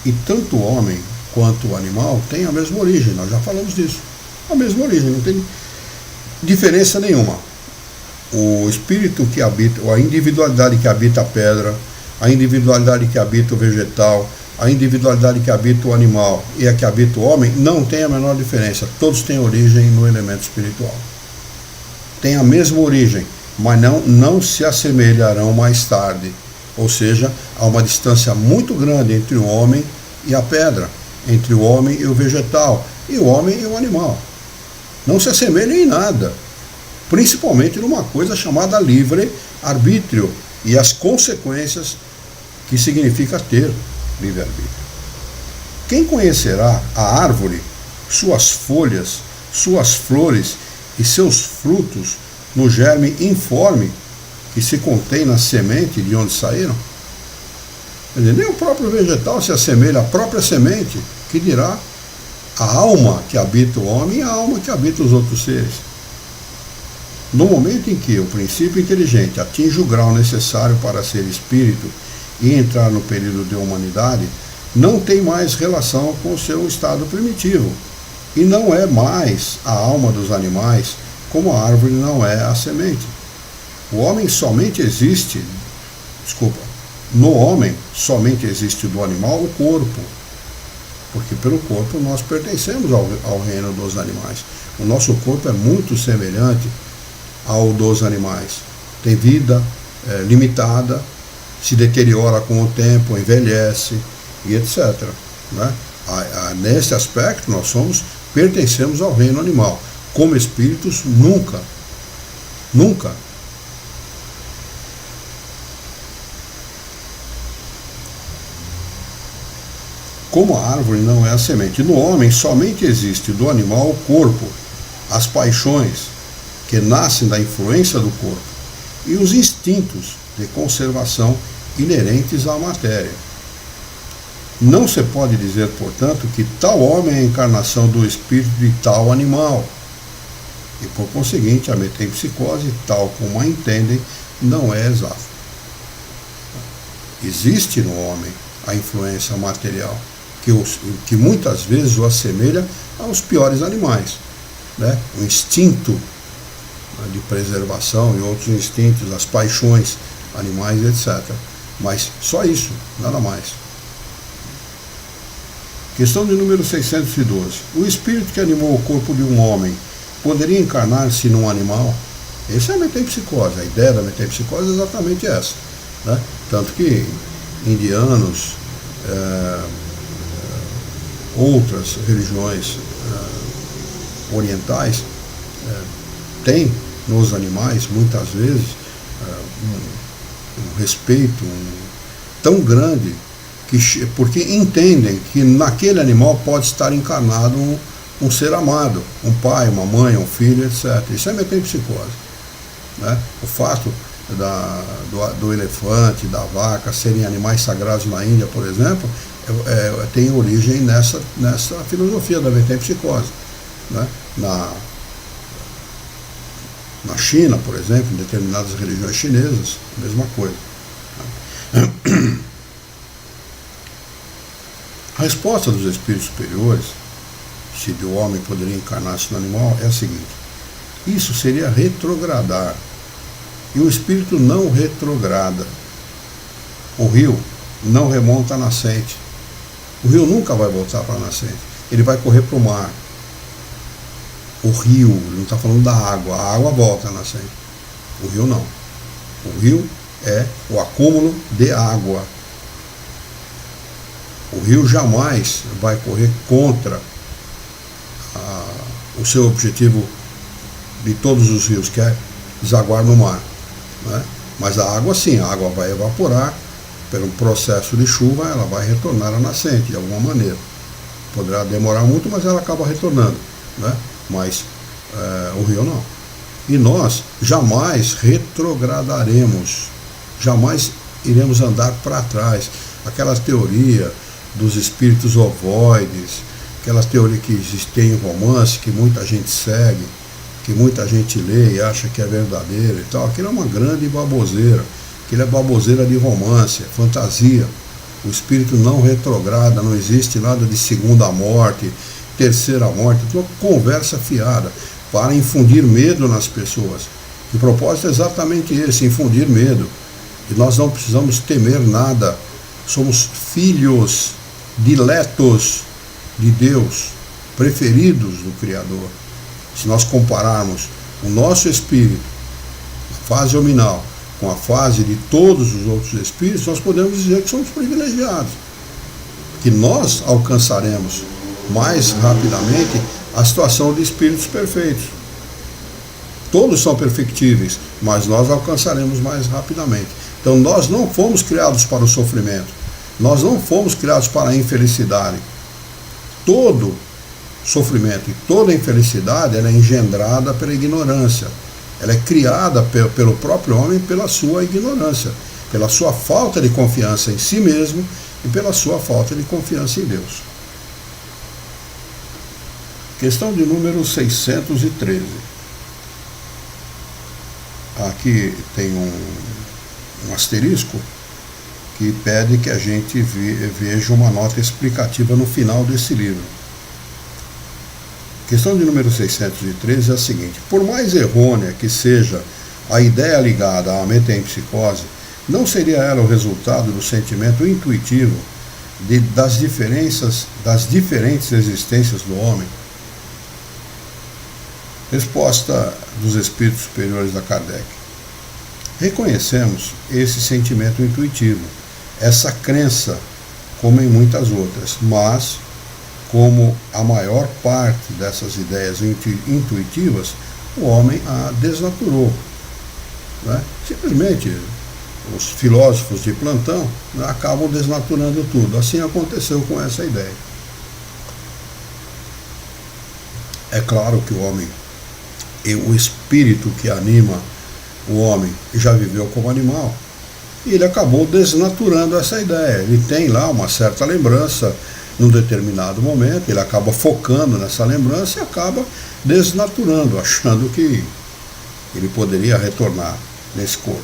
E tanto o homem quanto o animal têm a mesma origem, nós já falamos disso. A mesma origem, não tem diferença nenhuma. O espírito que habita, ou a individualidade que habita a pedra, a individualidade que habita o vegetal, a individualidade que habita o animal e a que habita o homem, não tem a menor diferença. Todos têm origem no elemento espiritual. Tem a mesma origem, mas não se assemelharão mais tarde. Ou seja, há uma distância muito grande entre o homem e a pedra, entre o homem e o vegetal, e o homem e o animal. Não se assemelham em nada, principalmente numa coisa chamada livre-arbítrio e as consequências que significa ter livre-arbítrio. Quem conhecerá a árvore, suas folhas, suas flores e seus frutos no germe informe que se contém na semente de onde saíram? Nem o próprio vegetal se assemelha à própria semente, que dirá a alma que habita o homem e a alma que habita os outros seres. No momento em que o princípio inteligente atinge o grau necessário para ser espírito e entrar no período de humanidade, não tem mais relação com o seu estado primitivo, e não é mais a alma dos animais, como a árvore não é a semente. O homem somente existe, no homem somente existe do animal o corpo, porque pelo corpo nós pertencemos ao reino dos animais. O nosso corpo é muito semelhante ao dos animais. Tem vida limitada, se deteriora com o tempo, envelhece e etc. Né? Nesse aspecto nós pertencemos ao reino animal. Como espíritos, nunca. Nunca. Como a árvore não é a semente. No homem somente existe do animal o corpo, as paixões, que nascem da influência do corpo, e os instintos de conservação inerentes à matéria. Não se pode dizer, portanto, que tal homem é a encarnação do espírito de tal animal. E, por conseguinte, a metempsicose, tal como a entendem, não é exata. Existe no homem a influência material, que muitas vezes o assemelha aos piores animais, né? O instinto de preservação e outros instintos, as paixões animais, etc. Mas só isso, nada mais. Questão de número 612. O espírito que animou o corpo de um homem poderia encarnar-se num animal? Essa é a metempsicose. A ideia da metempsicose é exatamente essa, né? Tanto que indianos, outras religiões orientais têm nos animais, muitas vezes, um respeito tão grande, porque entendem que naquele animal pode estar encarnado um ser amado, um pai, uma mãe, um filho, etc. Isso é metempsicose, né? O fato do elefante, da vaca serem animais sagrados na Índia, por exemplo, tem origem nessa filosofia da metempsicose, né? Na China, por exemplo, em determinadas religiões chinesas, a mesma coisa. A resposta dos espíritos superiores, se o homem poderia encarnar-se no animal, é a seguinte: isso seria retrogradar. E o espírito não retrograda. O rio não remonta à nascente. O rio nunca vai voltar para a nascente. Ele vai correr para o mar. O rio, ele não está falando da água. A água volta à nascente. O rio não. O rio é o acúmulo de água. O rio jamais vai correr contra o seu objetivo de todos os rios, que é desaguar no mar, né? Mas a água sim, a água vai evaporar pelo processo de chuva, ela vai retornar à nascente de alguma maneira. Poderá demorar muito, mas ela acaba retornando, né? Mas o rio não. E nós jamais retrogradaremos, jamais iremos andar para trás. Aquela teoria dos espíritos ovoides, aquela teoria que existe em romance, que muita gente segue, que muita gente lê e acha que é verdadeira e tal, aquilo é uma grande baboseira, aquilo é baboseira de romance, é fantasia. O espírito não retrograda, não existe nada de segunda morte, terceira morte, tudo conversa fiada, para infundir medo nas pessoas. O propósito é exatamente esse, infundir medo. E nós não precisamos temer nada, somos filhos diletos de Deus, preferidos do Criador. Se nós compararmos o nosso espírito, a fase hominal, com a fase de todos os outros espíritos, nós podemos dizer que somos privilegiados, que nós alcançaremos mais rapidamente a situação de espíritos perfeitos. Todos são perfectíveis, mas nós alcançaremos mais rapidamente. Então nós não fomos criados para o sofrimento, nós não fomos criados para a infelicidade. Todo sofrimento e toda infelicidade, ela é engendrada pela ignorância. Ela é criada pelo próprio homem pela sua ignorância, pela sua falta de confiança em si mesmo e pela sua falta de confiança em Deus. Questão de número 613. Aqui tem um asterisco que pede que a gente veja uma nota explicativa no final desse livro. Questão de número 613 é a seguinte: por mais errônea que seja a ideia ligada à metempsicose, não seria ela o resultado do sentimento intuitivo das diferentes existências do homem? Resposta dos espíritos superiores da Kardec: reconhecemos esse sentimento intuitivo, essa crença, como em muitas outras, mas, como a maior parte dessas ideias intuitivas, o homem a desnaturou. Né? Simplesmente, os filósofos de plantão, né, acabam desnaturando tudo. Assim aconteceu com essa ideia. É claro que o homem, e o espírito que anima o homem, já viveu como animal, e ele acabou desnaturando essa ideia. Ele tem lá uma certa lembrança num determinado momento, ele acaba focando nessa lembrança e acaba desnaturando, achando que ele poderia retornar nesse corpo.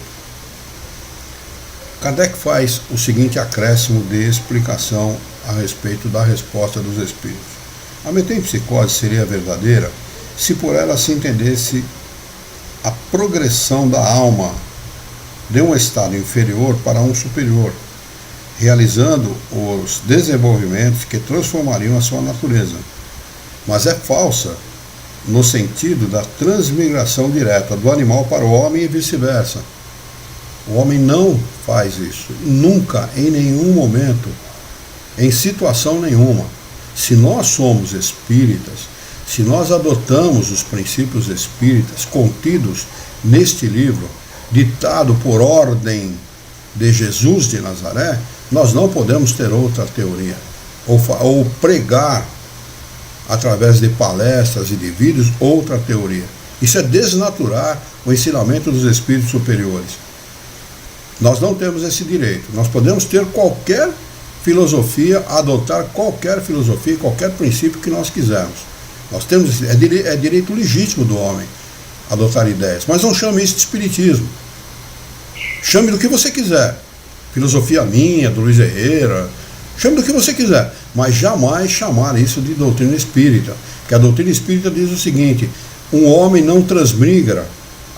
Kardec faz o seguinte acréscimo de explicação a respeito da resposta dos espíritos. A metempsicose seria verdadeira se por ela se entendesse a progressão da alma de um estado inferior para um superior, realizando os desenvolvimentos que transformariam a sua natureza. Mas é falsa no sentido da transmigração direta do animal para o homem e vice-versa. O homem não faz isso, nunca, em nenhum momento, em situação nenhuma. Se nós somos espíritas, se nós adotamos os princípios espíritas contidos neste livro, ditado por ordem de Jesus de Nazaré, nós não podemos ter outra teoria, ou pregar através de palestras e de vídeos outra teoria. Isso é desnaturar o ensinamento dos espíritos superiores. Nós não temos esse direito. Nós podemos ter qualquer filosofia, adotar qualquer filosofia, qualquer princípio que nós quisermos. Nós temos, é direito legítimo do homem adotar ideias, mas não chame isso de espiritismo. Chame do que você quiser. Filosofia minha, do Luiz Herrera, chame do que você quiser, mas jamais chamar isso de doutrina espírita. Que a doutrina espírita diz o seguinte: um homem não transmigra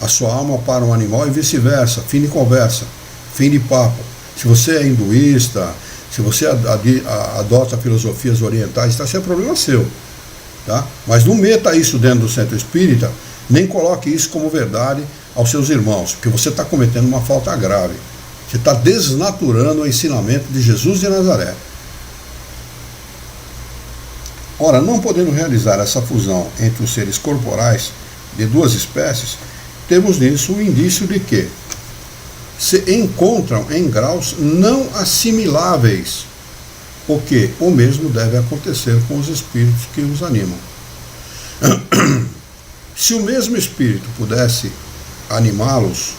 a sua alma para um animal e vice-versa. Fim de conversa, fim de papo. Se você é hinduísta, se você adota filosofias orientais, isso é problema seu. Tá? Mas não meta isso dentro do centro espírita, nem coloque isso como verdade aos seus irmãos, porque você está cometendo uma falta grave. Você está desnaturando o ensinamento de Jesus de Nazaré. Ora, não podendo realizar essa fusão entre os seres corporais de duas espécies, temos nisso um indício de que se encontram em graus não assimiláveis, o que o mesmo deve acontecer com os espíritos que os animam. Se o mesmo espírito pudesse animá-los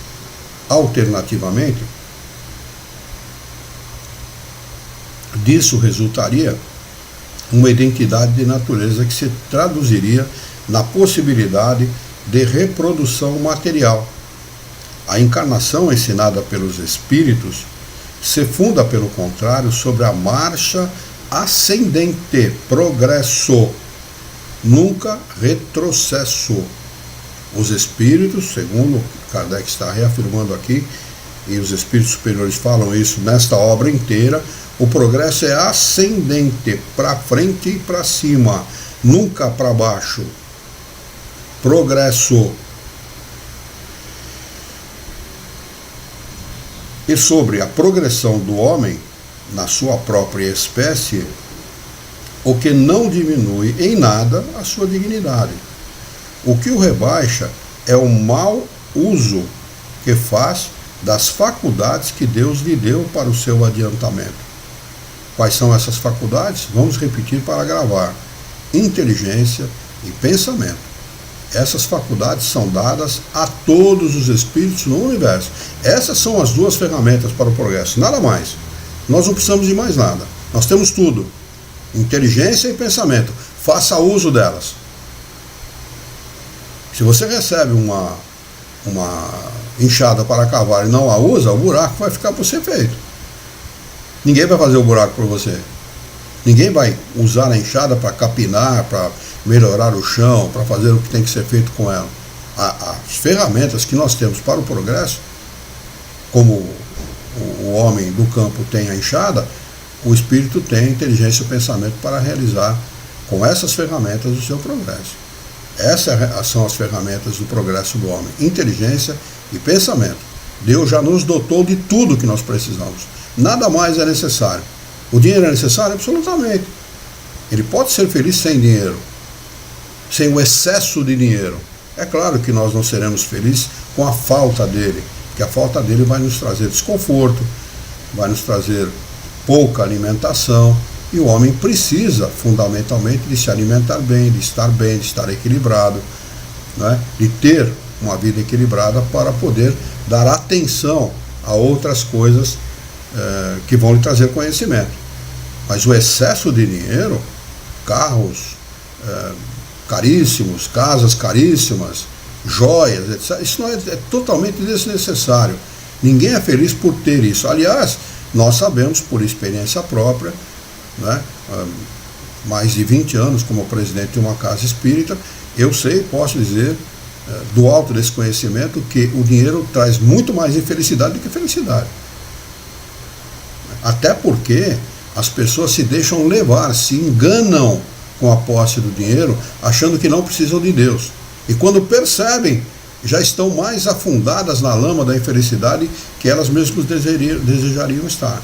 alternativamente, disso resultaria uma identidade de natureza que se traduziria na possibilidade de reprodução material. A encarnação ensinada pelos espíritos se funda, pelo contrário, sobre a marcha ascendente, progresso, nunca retrocesso. Os espíritos, segundo Kardec está reafirmando aqui, e os espíritos superiores falam isso nesta obra inteira, o progresso é ascendente, para frente e para cima, nunca para baixo. Progresso. E sobre a progressão do homem na sua própria espécie, o que não diminui em nada a sua dignidade. O que o rebaixa é o mau uso que faz das faculdades que Deus lhe deu para o seu adiantamento. Quais são essas faculdades? Vamos repetir para gravar: inteligência e pensamento. Essas faculdades são dadas a todos os espíritos no universo. Essas são as duas ferramentas para o progresso, nada mais. Nós não precisamos de mais nada. Nós temos tudo: inteligência e pensamento. Faça uso delas. Se você recebe uma enxada para cavar e não a usa, o buraco vai ficar por ser feito. Ninguém vai fazer o buraco por você. Ninguém vai usar a enxada para capinar, para melhorar o chão, para fazer o que tem que ser feito com ela. As ferramentas que nós temos para o progresso, como o homem do campo tem a enxada, o espírito tem a inteligência e o pensamento para realizar com essas ferramentas o seu progresso. Essas são as ferramentas do progresso do homem: inteligência e pensamento. Deus já nos dotou de tudo que nós precisamos. Nada mais é necessário. O dinheiro é necessário? Absolutamente. Ele pode ser feliz sem dinheiro, sem o excesso de dinheiro. É claro que nós não seremos felizes com a falta dele, porque a falta dele vai nos trazer desconforto, vai nos trazer pouca alimentação, e o homem precisa, fundamentalmente, de se alimentar bem, de estar equilibrado, né? De ter uma vida equilibrada para poder dar atenção a outras coisas que vão lhe trazer conhecimento. Mas o excesso de dinheiro, carros caríssimos, casas caríssimas, joias, etc., isso não é totalmente desnecessário. Ninguém é feliz por ter isso. Aliás, nós sabemos por experiência própria, né, mais de 20 anos como presidente de uma casa espírita, eu sei, posso dizer, do alto desse conhecimento, que o dinheiro traz muito mais infelicidade do que felicidade. Até porque as pessoas se deixam levar, se enganam com a posse do dinheiro, achando que não precisam de Deus. E quando percebem, já estão mais afundadas na lama da infelicidade que elas mesmas desejariam estar.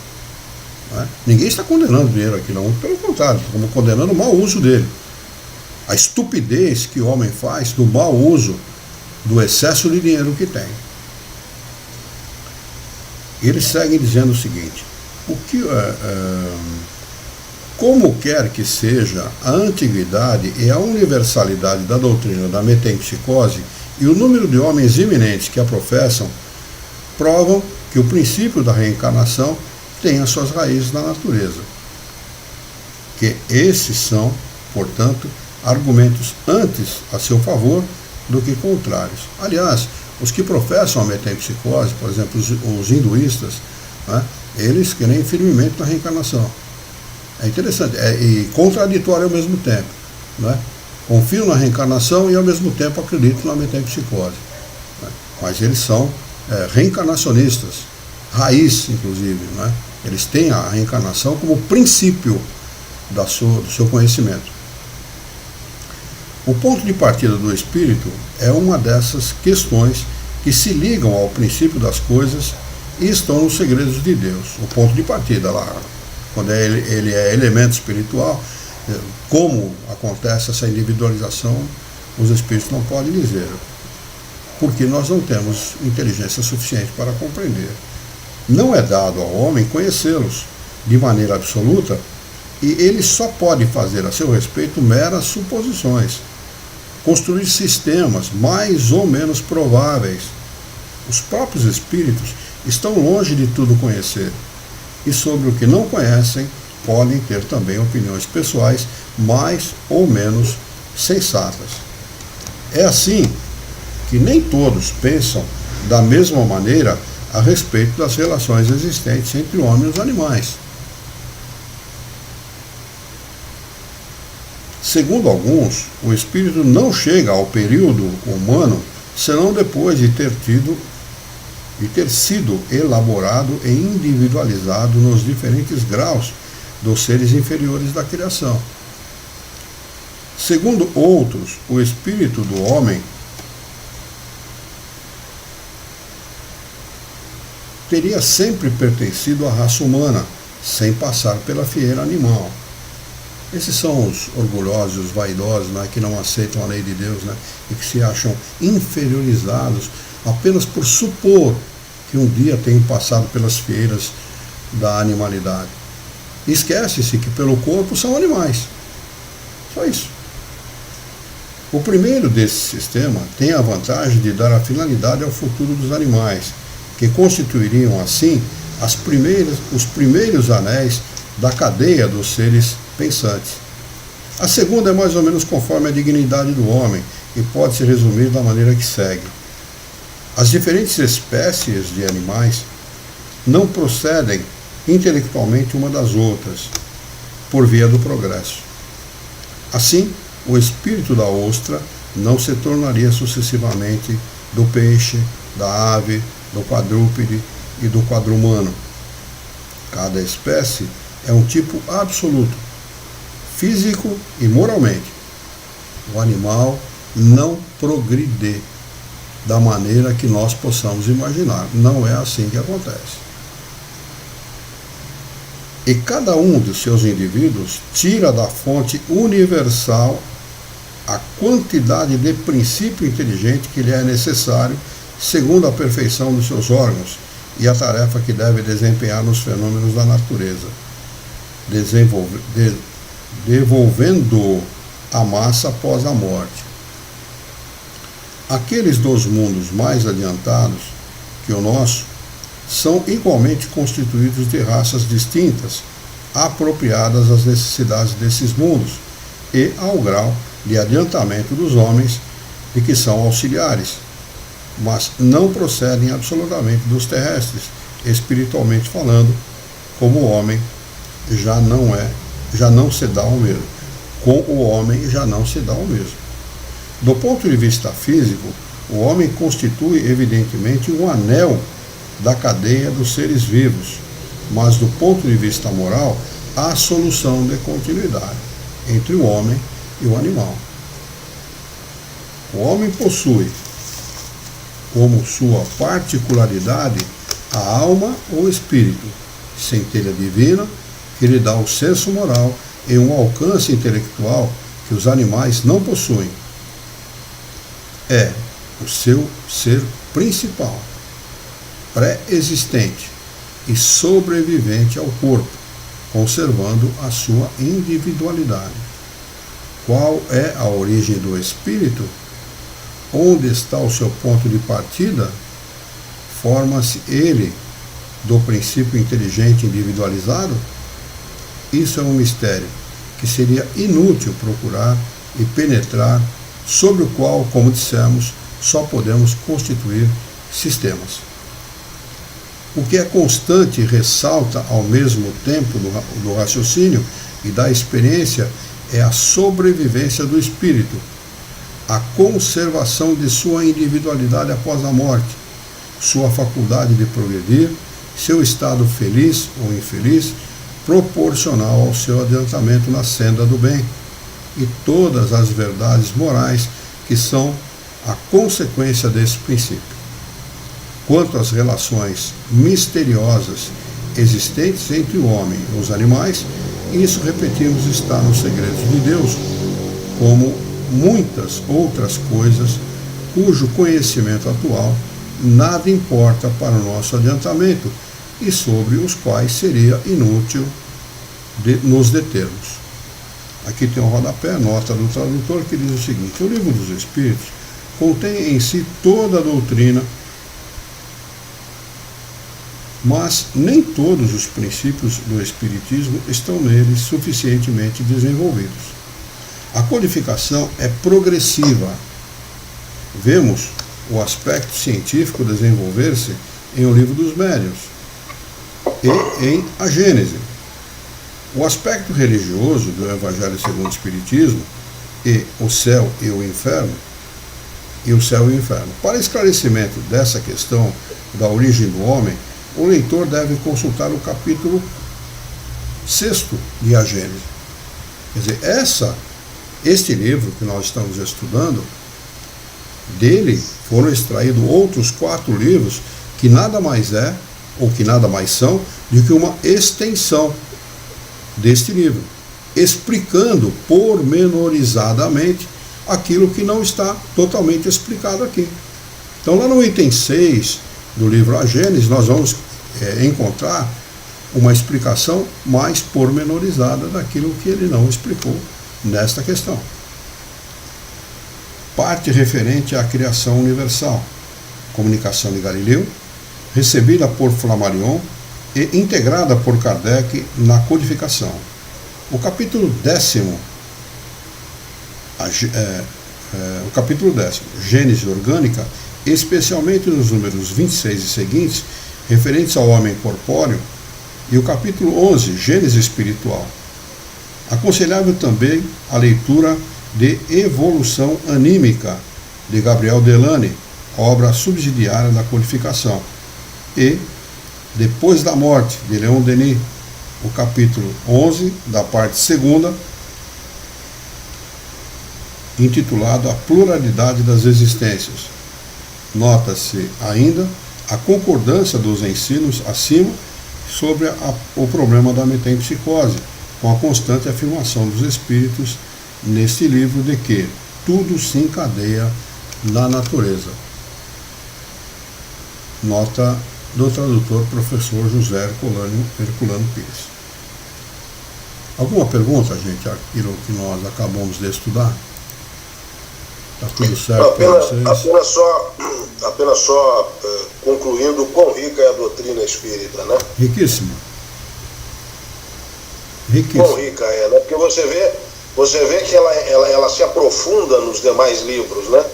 Não é? Ninguém está condenando o dinheiro aqui, não. Pelo contrário, estamos condenando o mau uso dele. A estupidez que o homem faz do mau uso, do excesso de dinheiro que tem. Eles seguem dizendo o seguinte: como quer que seja, a antiguidade e a universalidade da doutrina da metempsicose e o número de homens eminentes que a professam provam que o princípio da reencarnação tem as suas raízes na natureza. Que esses são, portanto, argumentos antes a seu favor do que contrários. Aliás, os que professam a metempsicose, por exemplo, os hinduístas, né, eles creem firmemente na reencarnação. É interessante, e contraditório ao mesmo tempo. Né? Confiam na reencarnação e ao mesmo tempo acreditam na metempsicose. Né? Mas eles são reencarnacionistas, raiz inclusive. Né? Eles têm a reencarnação como princípio do seu conhecimento. O ponto de partida do espírito é uma dessas questões que se ligam ao princípio das coisas e estão nos segredos de Deus. O ponto de partida lá, quando ele é elemento espiritual, como acontece essa individualização, os espíritos não podem dizer, porque nós não temos inteligência suficiente para compreender. Não é dado ao homem conhecê-los de maneira absoluta, e ele só pode fazer a seu respeito meras suposições, construir sistemas mais ou menos prováveis. Os próprios espíritos estão longe de tudo conhecer, e sobre o que não conhecem podem ter também opiniões pessoais mais ou menos sensatas. É assim que nem todos pensam da mesma maneira a respeito das relações existentes entre o homem e os animais. Segundo alguns, o espírito não chega ao período humano senão depois de ter sido elaborado e individualizado nos diferentes graus dos seres inferiores da criação. Segundo outros, o espírito do homem teria sempre pertencido à raça humana, sem passar pela fieira animal. Esses são os orgulhosos, os vaidosos, né, que não aceitam a lei de Deus, né, e que se acham inferiorizados apenas por supor que um dia tenham passado pelas fieiras da animalidade. Esquece-se que pelo corpo são animais. Só isso. O primeiro desse sistema tem a vantagem de dar a finalidade ao futuro dos animais, que constituiriam assim os primeiros anéis da cadeia dos seres pensantes. A segunda é mais ou menos conforme a dignidade do homem, e pode se resumir da maneira que segue. As diferentes espécies de animais não procedem intelectualmente uma das outras, por via do progresso. Assim, o espírito da ostra não se tornaria sucessivamente do peixe, da ave, do quadrúpede e do quadrumano. Cada espécie é um tipo absoluto, físico e moralmente. O animal não progride da maneira que nós possamos imaginar. Não é assim que acontece. E cada um dos seus indivíduos tira da fonte universal a quantidade de princípio inteligente que lhe é necessário, segundo a perfeição dos seus órgãos e a tarefa que deve desempenhar nos fenômenos da natureza, devolvendo a massa após a morte. Aqueles dos mundos mais adiantados que o nosso são igualmente constituídos de raças distintas, apropriadas às necessidades desses mundos e ao grau de adiantamento dos homens de que são auxiliares, mas não procedem absolutamente dos terrestres, espiritualmente falando, como o homem já não se dá ao mesmo. Com o homem já não se dá ao mesmo. Do ponto de vista físico, o homem constitui evidentemente um anel da cadeia dos seres vivos, mas do ponto de vista moral, há solução de continuidade entre o homem e o animal. O homem possui como sua particularidade a alma ou espírito, centelha divina, que lhe dá o senso moral e um alcance intelectual que os animais não possuem. É o seu ser principal, pré-existente e sobrevivente ao corpo, conservando a sua individualidade. Qual é a origem do espírito? Onde está o seu ponto de partida? Forma-se ele do princípio inteligente individualizado? Isso é um mistério que seria inútil procurar e penetrar, sobre o qual, como dissemos, só podemos constituir sistemas. O que é constante e ressalta ao mesmo tempo do raciocínio e da experiência é a sobrevivência do espírito, a conservação de sua individualidade após a morte, sua faculdade de progredir, seu estado feliz ou infeliz, proporcional ao seu adiantamento na senda do bem, e todas as verdades morais que são a consequência desse princípio. Quanto às relações misteriosas existentes entre o homem e os animais, isso, repetimos, está nos segredos de Deus, como muitas outras coisas cujo conhecimento atual nada importa para o nosso adiantamento e sobre os quais seria inútil nos determos. Aqui tem um rodapé, nota do tradutor, que diz o seguinte: o Livro dos Espíritos contém em si toda a doutrina, mas nem todos os princípios do Espiritismo estão nele suficientemente desenvolvidos. A codificação é progressiva. Vemos o aspecto científico desenvolver-se em O Livro dos Médiuns e em A Gênese. O aspecto religioso do Evangelho segundo o Espiritismo e o céu e o inferno, Para esclarecimento dessa questão da origem do homem, o leitor deve consultar o capítulo 6º de A Gênese. Quer dizer, este livro que nós estamos estudando, dele foram extraídos outros 4 livros que nada mais é, ou que nada mais são, do que uma extensão deste livro, explicando pormenorizadamente aquilo que não está totalmente explicado aqui. Então, lá no item 6 do livro A Gênese, nós vamos encontrar uma explicação mais pormenorizada daquilo que ele não explicou nesta questão. Parte referente à criação universal, comunicação de Galileu, recebida por Flammarion e integrada por Kardec na codificação. O capítulo 10º, o capítulo 10, Gênese orgânica, especialmente nos números 26 e seguintes, referentes ao homem corpóreo, e o capítulo 11, Gênese espiritual. Aconselhável também a leitura de Evolução Anímica, de Gabriel Delany, obra subsidiária da codificação, e Depois da Morte, de Leon Denis, o capítulo 11, da parte segunda, intitulado A Pluralidade das Existências. Nota-se ainda a concordância dos ensinos acima sobre o problema da metempsicose, com a constante afirmação dos espíritos neste livro de que tudo se encadeia na natureza. Nota do tradutor professor José Herculano Pires. Alguma pergunta, gente, aquilo que nós acabamos de estudar? Está tudo certo para vocês? Apenas só concluindo o quão rica é a doutrina espírita, né? Riquíssima. Quão rica é, né? Porque você vê que ela se aprofunda nos demais livros, né?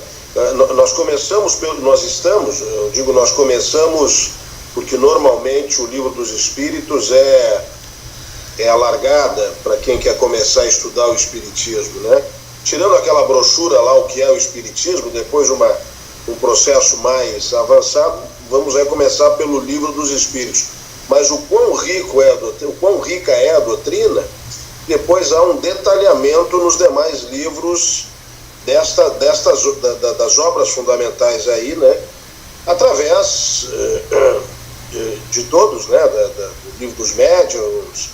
Nós começamos porque normalmente o livro dos Espíritos é a largada para quem quer começar a estudar o Espiritismo, né? Tirando aquela brochura lá, o que é o Espiritismo, depois um processo mais avançado, vamos começar pelo livro dos Espíritos. Mas o quão rica é a doutrina, depois há um detalhamento nos demais livros das obras fundamentais aí, né? Através de todos, né? Do livro dos Médiuns,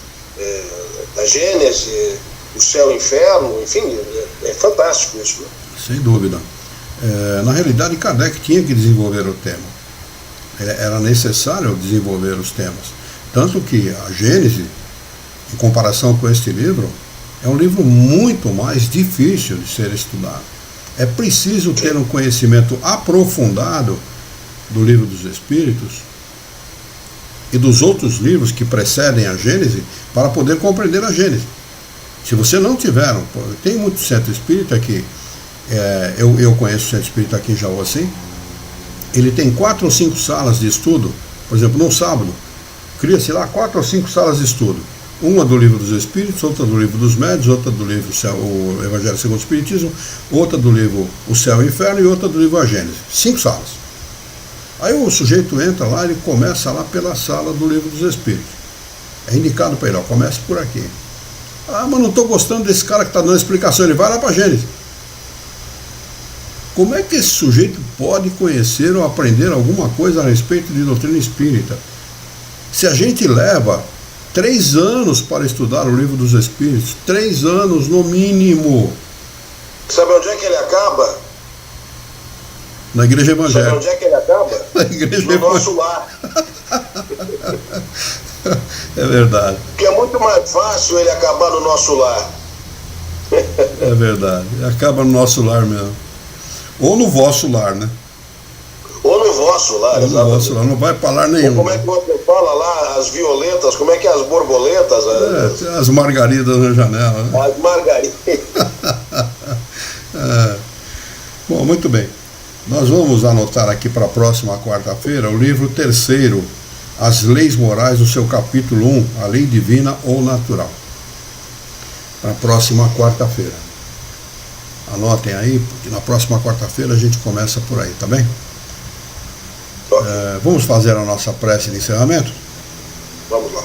da Gênese, o céu e o inferno, enfim, é fantástico isso, né? Sem dúvida. Na realidade, Kardec tinha que desenvolver o tema. Era necessário desenvolver os temas. Tanto que a Gênese, em comparação com este livro, é um livro muito mais difícil de ser estudado. É preciso ter um conhecimento aprofundado do Livro dos Espíritos e dos outros livros que precedem a Gênese para poder compreender a Gênese. Se você não tiver, tem muito centro espírita aqui, eu conheço o centro espírita aqui em Jaú assim, ele tem 4 ou 5 salas de estudo, por exemplo, no sábado, cria-se lá 4 ou 5 salas de estudo, uma do Livro dos Espíritos, outra do Livro dos Médiuns, outra do livro o Evangelho segundo o Espiritismo, outra do livro O Céu e o Inferno e outra do livro A Gênese, 5 salas. Aí o sujeito entra lá, ele começa lá pela sala do Livro dos Espíritos, é indicado para ele, comece por aqui. Ah, mas não estou gostando desse cara que está dando explicação, ele vai lá para a Gênese. Como é que esse sujeito pode conhecer ou aprender alguma coisa a respeito de doutrina espírita? Se a gente leva 3 anos para estudar o Livro dos Espíritos, 3 anos no mínimo. Sabe onde é que ele acaba? Na igreja evangélica. Sabe onde é que ele acaba? Na igreja no nosso lar. É verdade. Porque é muito mais fácil ele acabar no nosso lar. É verdade. Acaba no nosso lar mesmo. Ou no vosso lar, né? Ou no vosso lar, exatamente. No vosso lar, não vai para lar nenhum. Ou como é que você fala lá, as violetas, como é que é as borboletas? As margaridas na janela, né? As margaridas. Bom, muito bem. Nós vamos anotar aqui para a próxima quarta-feira o livro 3º, As Leis Morais, do seu capítulo 1, a Lei Divina ou Natural. Para a próxima quarta-feira. Anotem aí, porque na próxima quarta-feira a gente começa por aí, tá bem? Vamos fazer a nossa prece de encerramento? Vamos lá.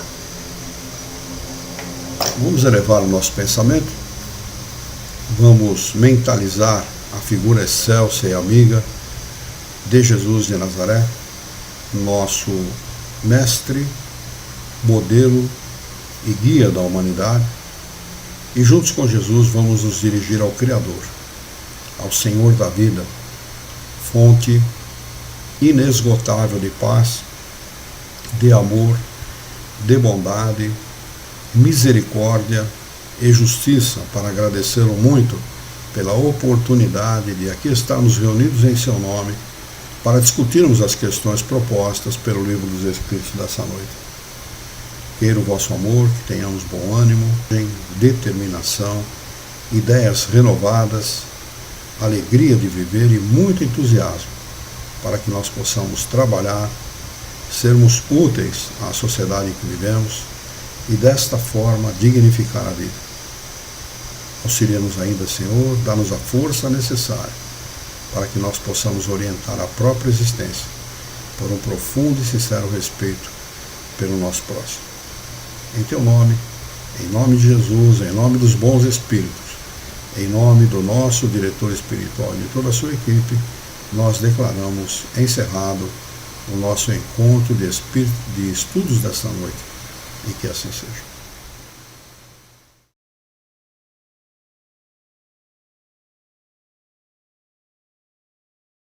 Vamos elevar o nosso pensamento. Vamos mentalizar a figura excelsa e amiga de Jesus de Nazaré, nosso mestre, modelo e guia da humanidade. E juntos com Jesus vamos nos dirigir ao Criador, ao Senhor da vida, fonte inesgotável de paz, de amor, de bondade, misericórdia e justiça, para agradecê-lo muito pela oportunidade de aqui estarmos reunidos em seu nome para discutirmos as questões propostas pelo Livro dos Espíritos dessa noite. Queira o vosso amor, que tenhamos bom ânimo, determinação, ideias renovadas, alegria de viver e muito entusiasmo para que nós possamos trabalhar, sermos úteis à sociedade em que vivemos e desta forma dignificar a vida. Auxilia-nos ainda, Senhor, dá-nos a força necessária para que nós possamos orientar a própria existência por um profundo e sincero respeito pelo nosso próximo. Em Teu nome, em nome de Jesus, em nome dos bons espíritos, em nome do nosso diretor espiritual e de toda a sua equipe, nós declaramos encerrado o nosso encontro de estudos desta noite, e que assim seja.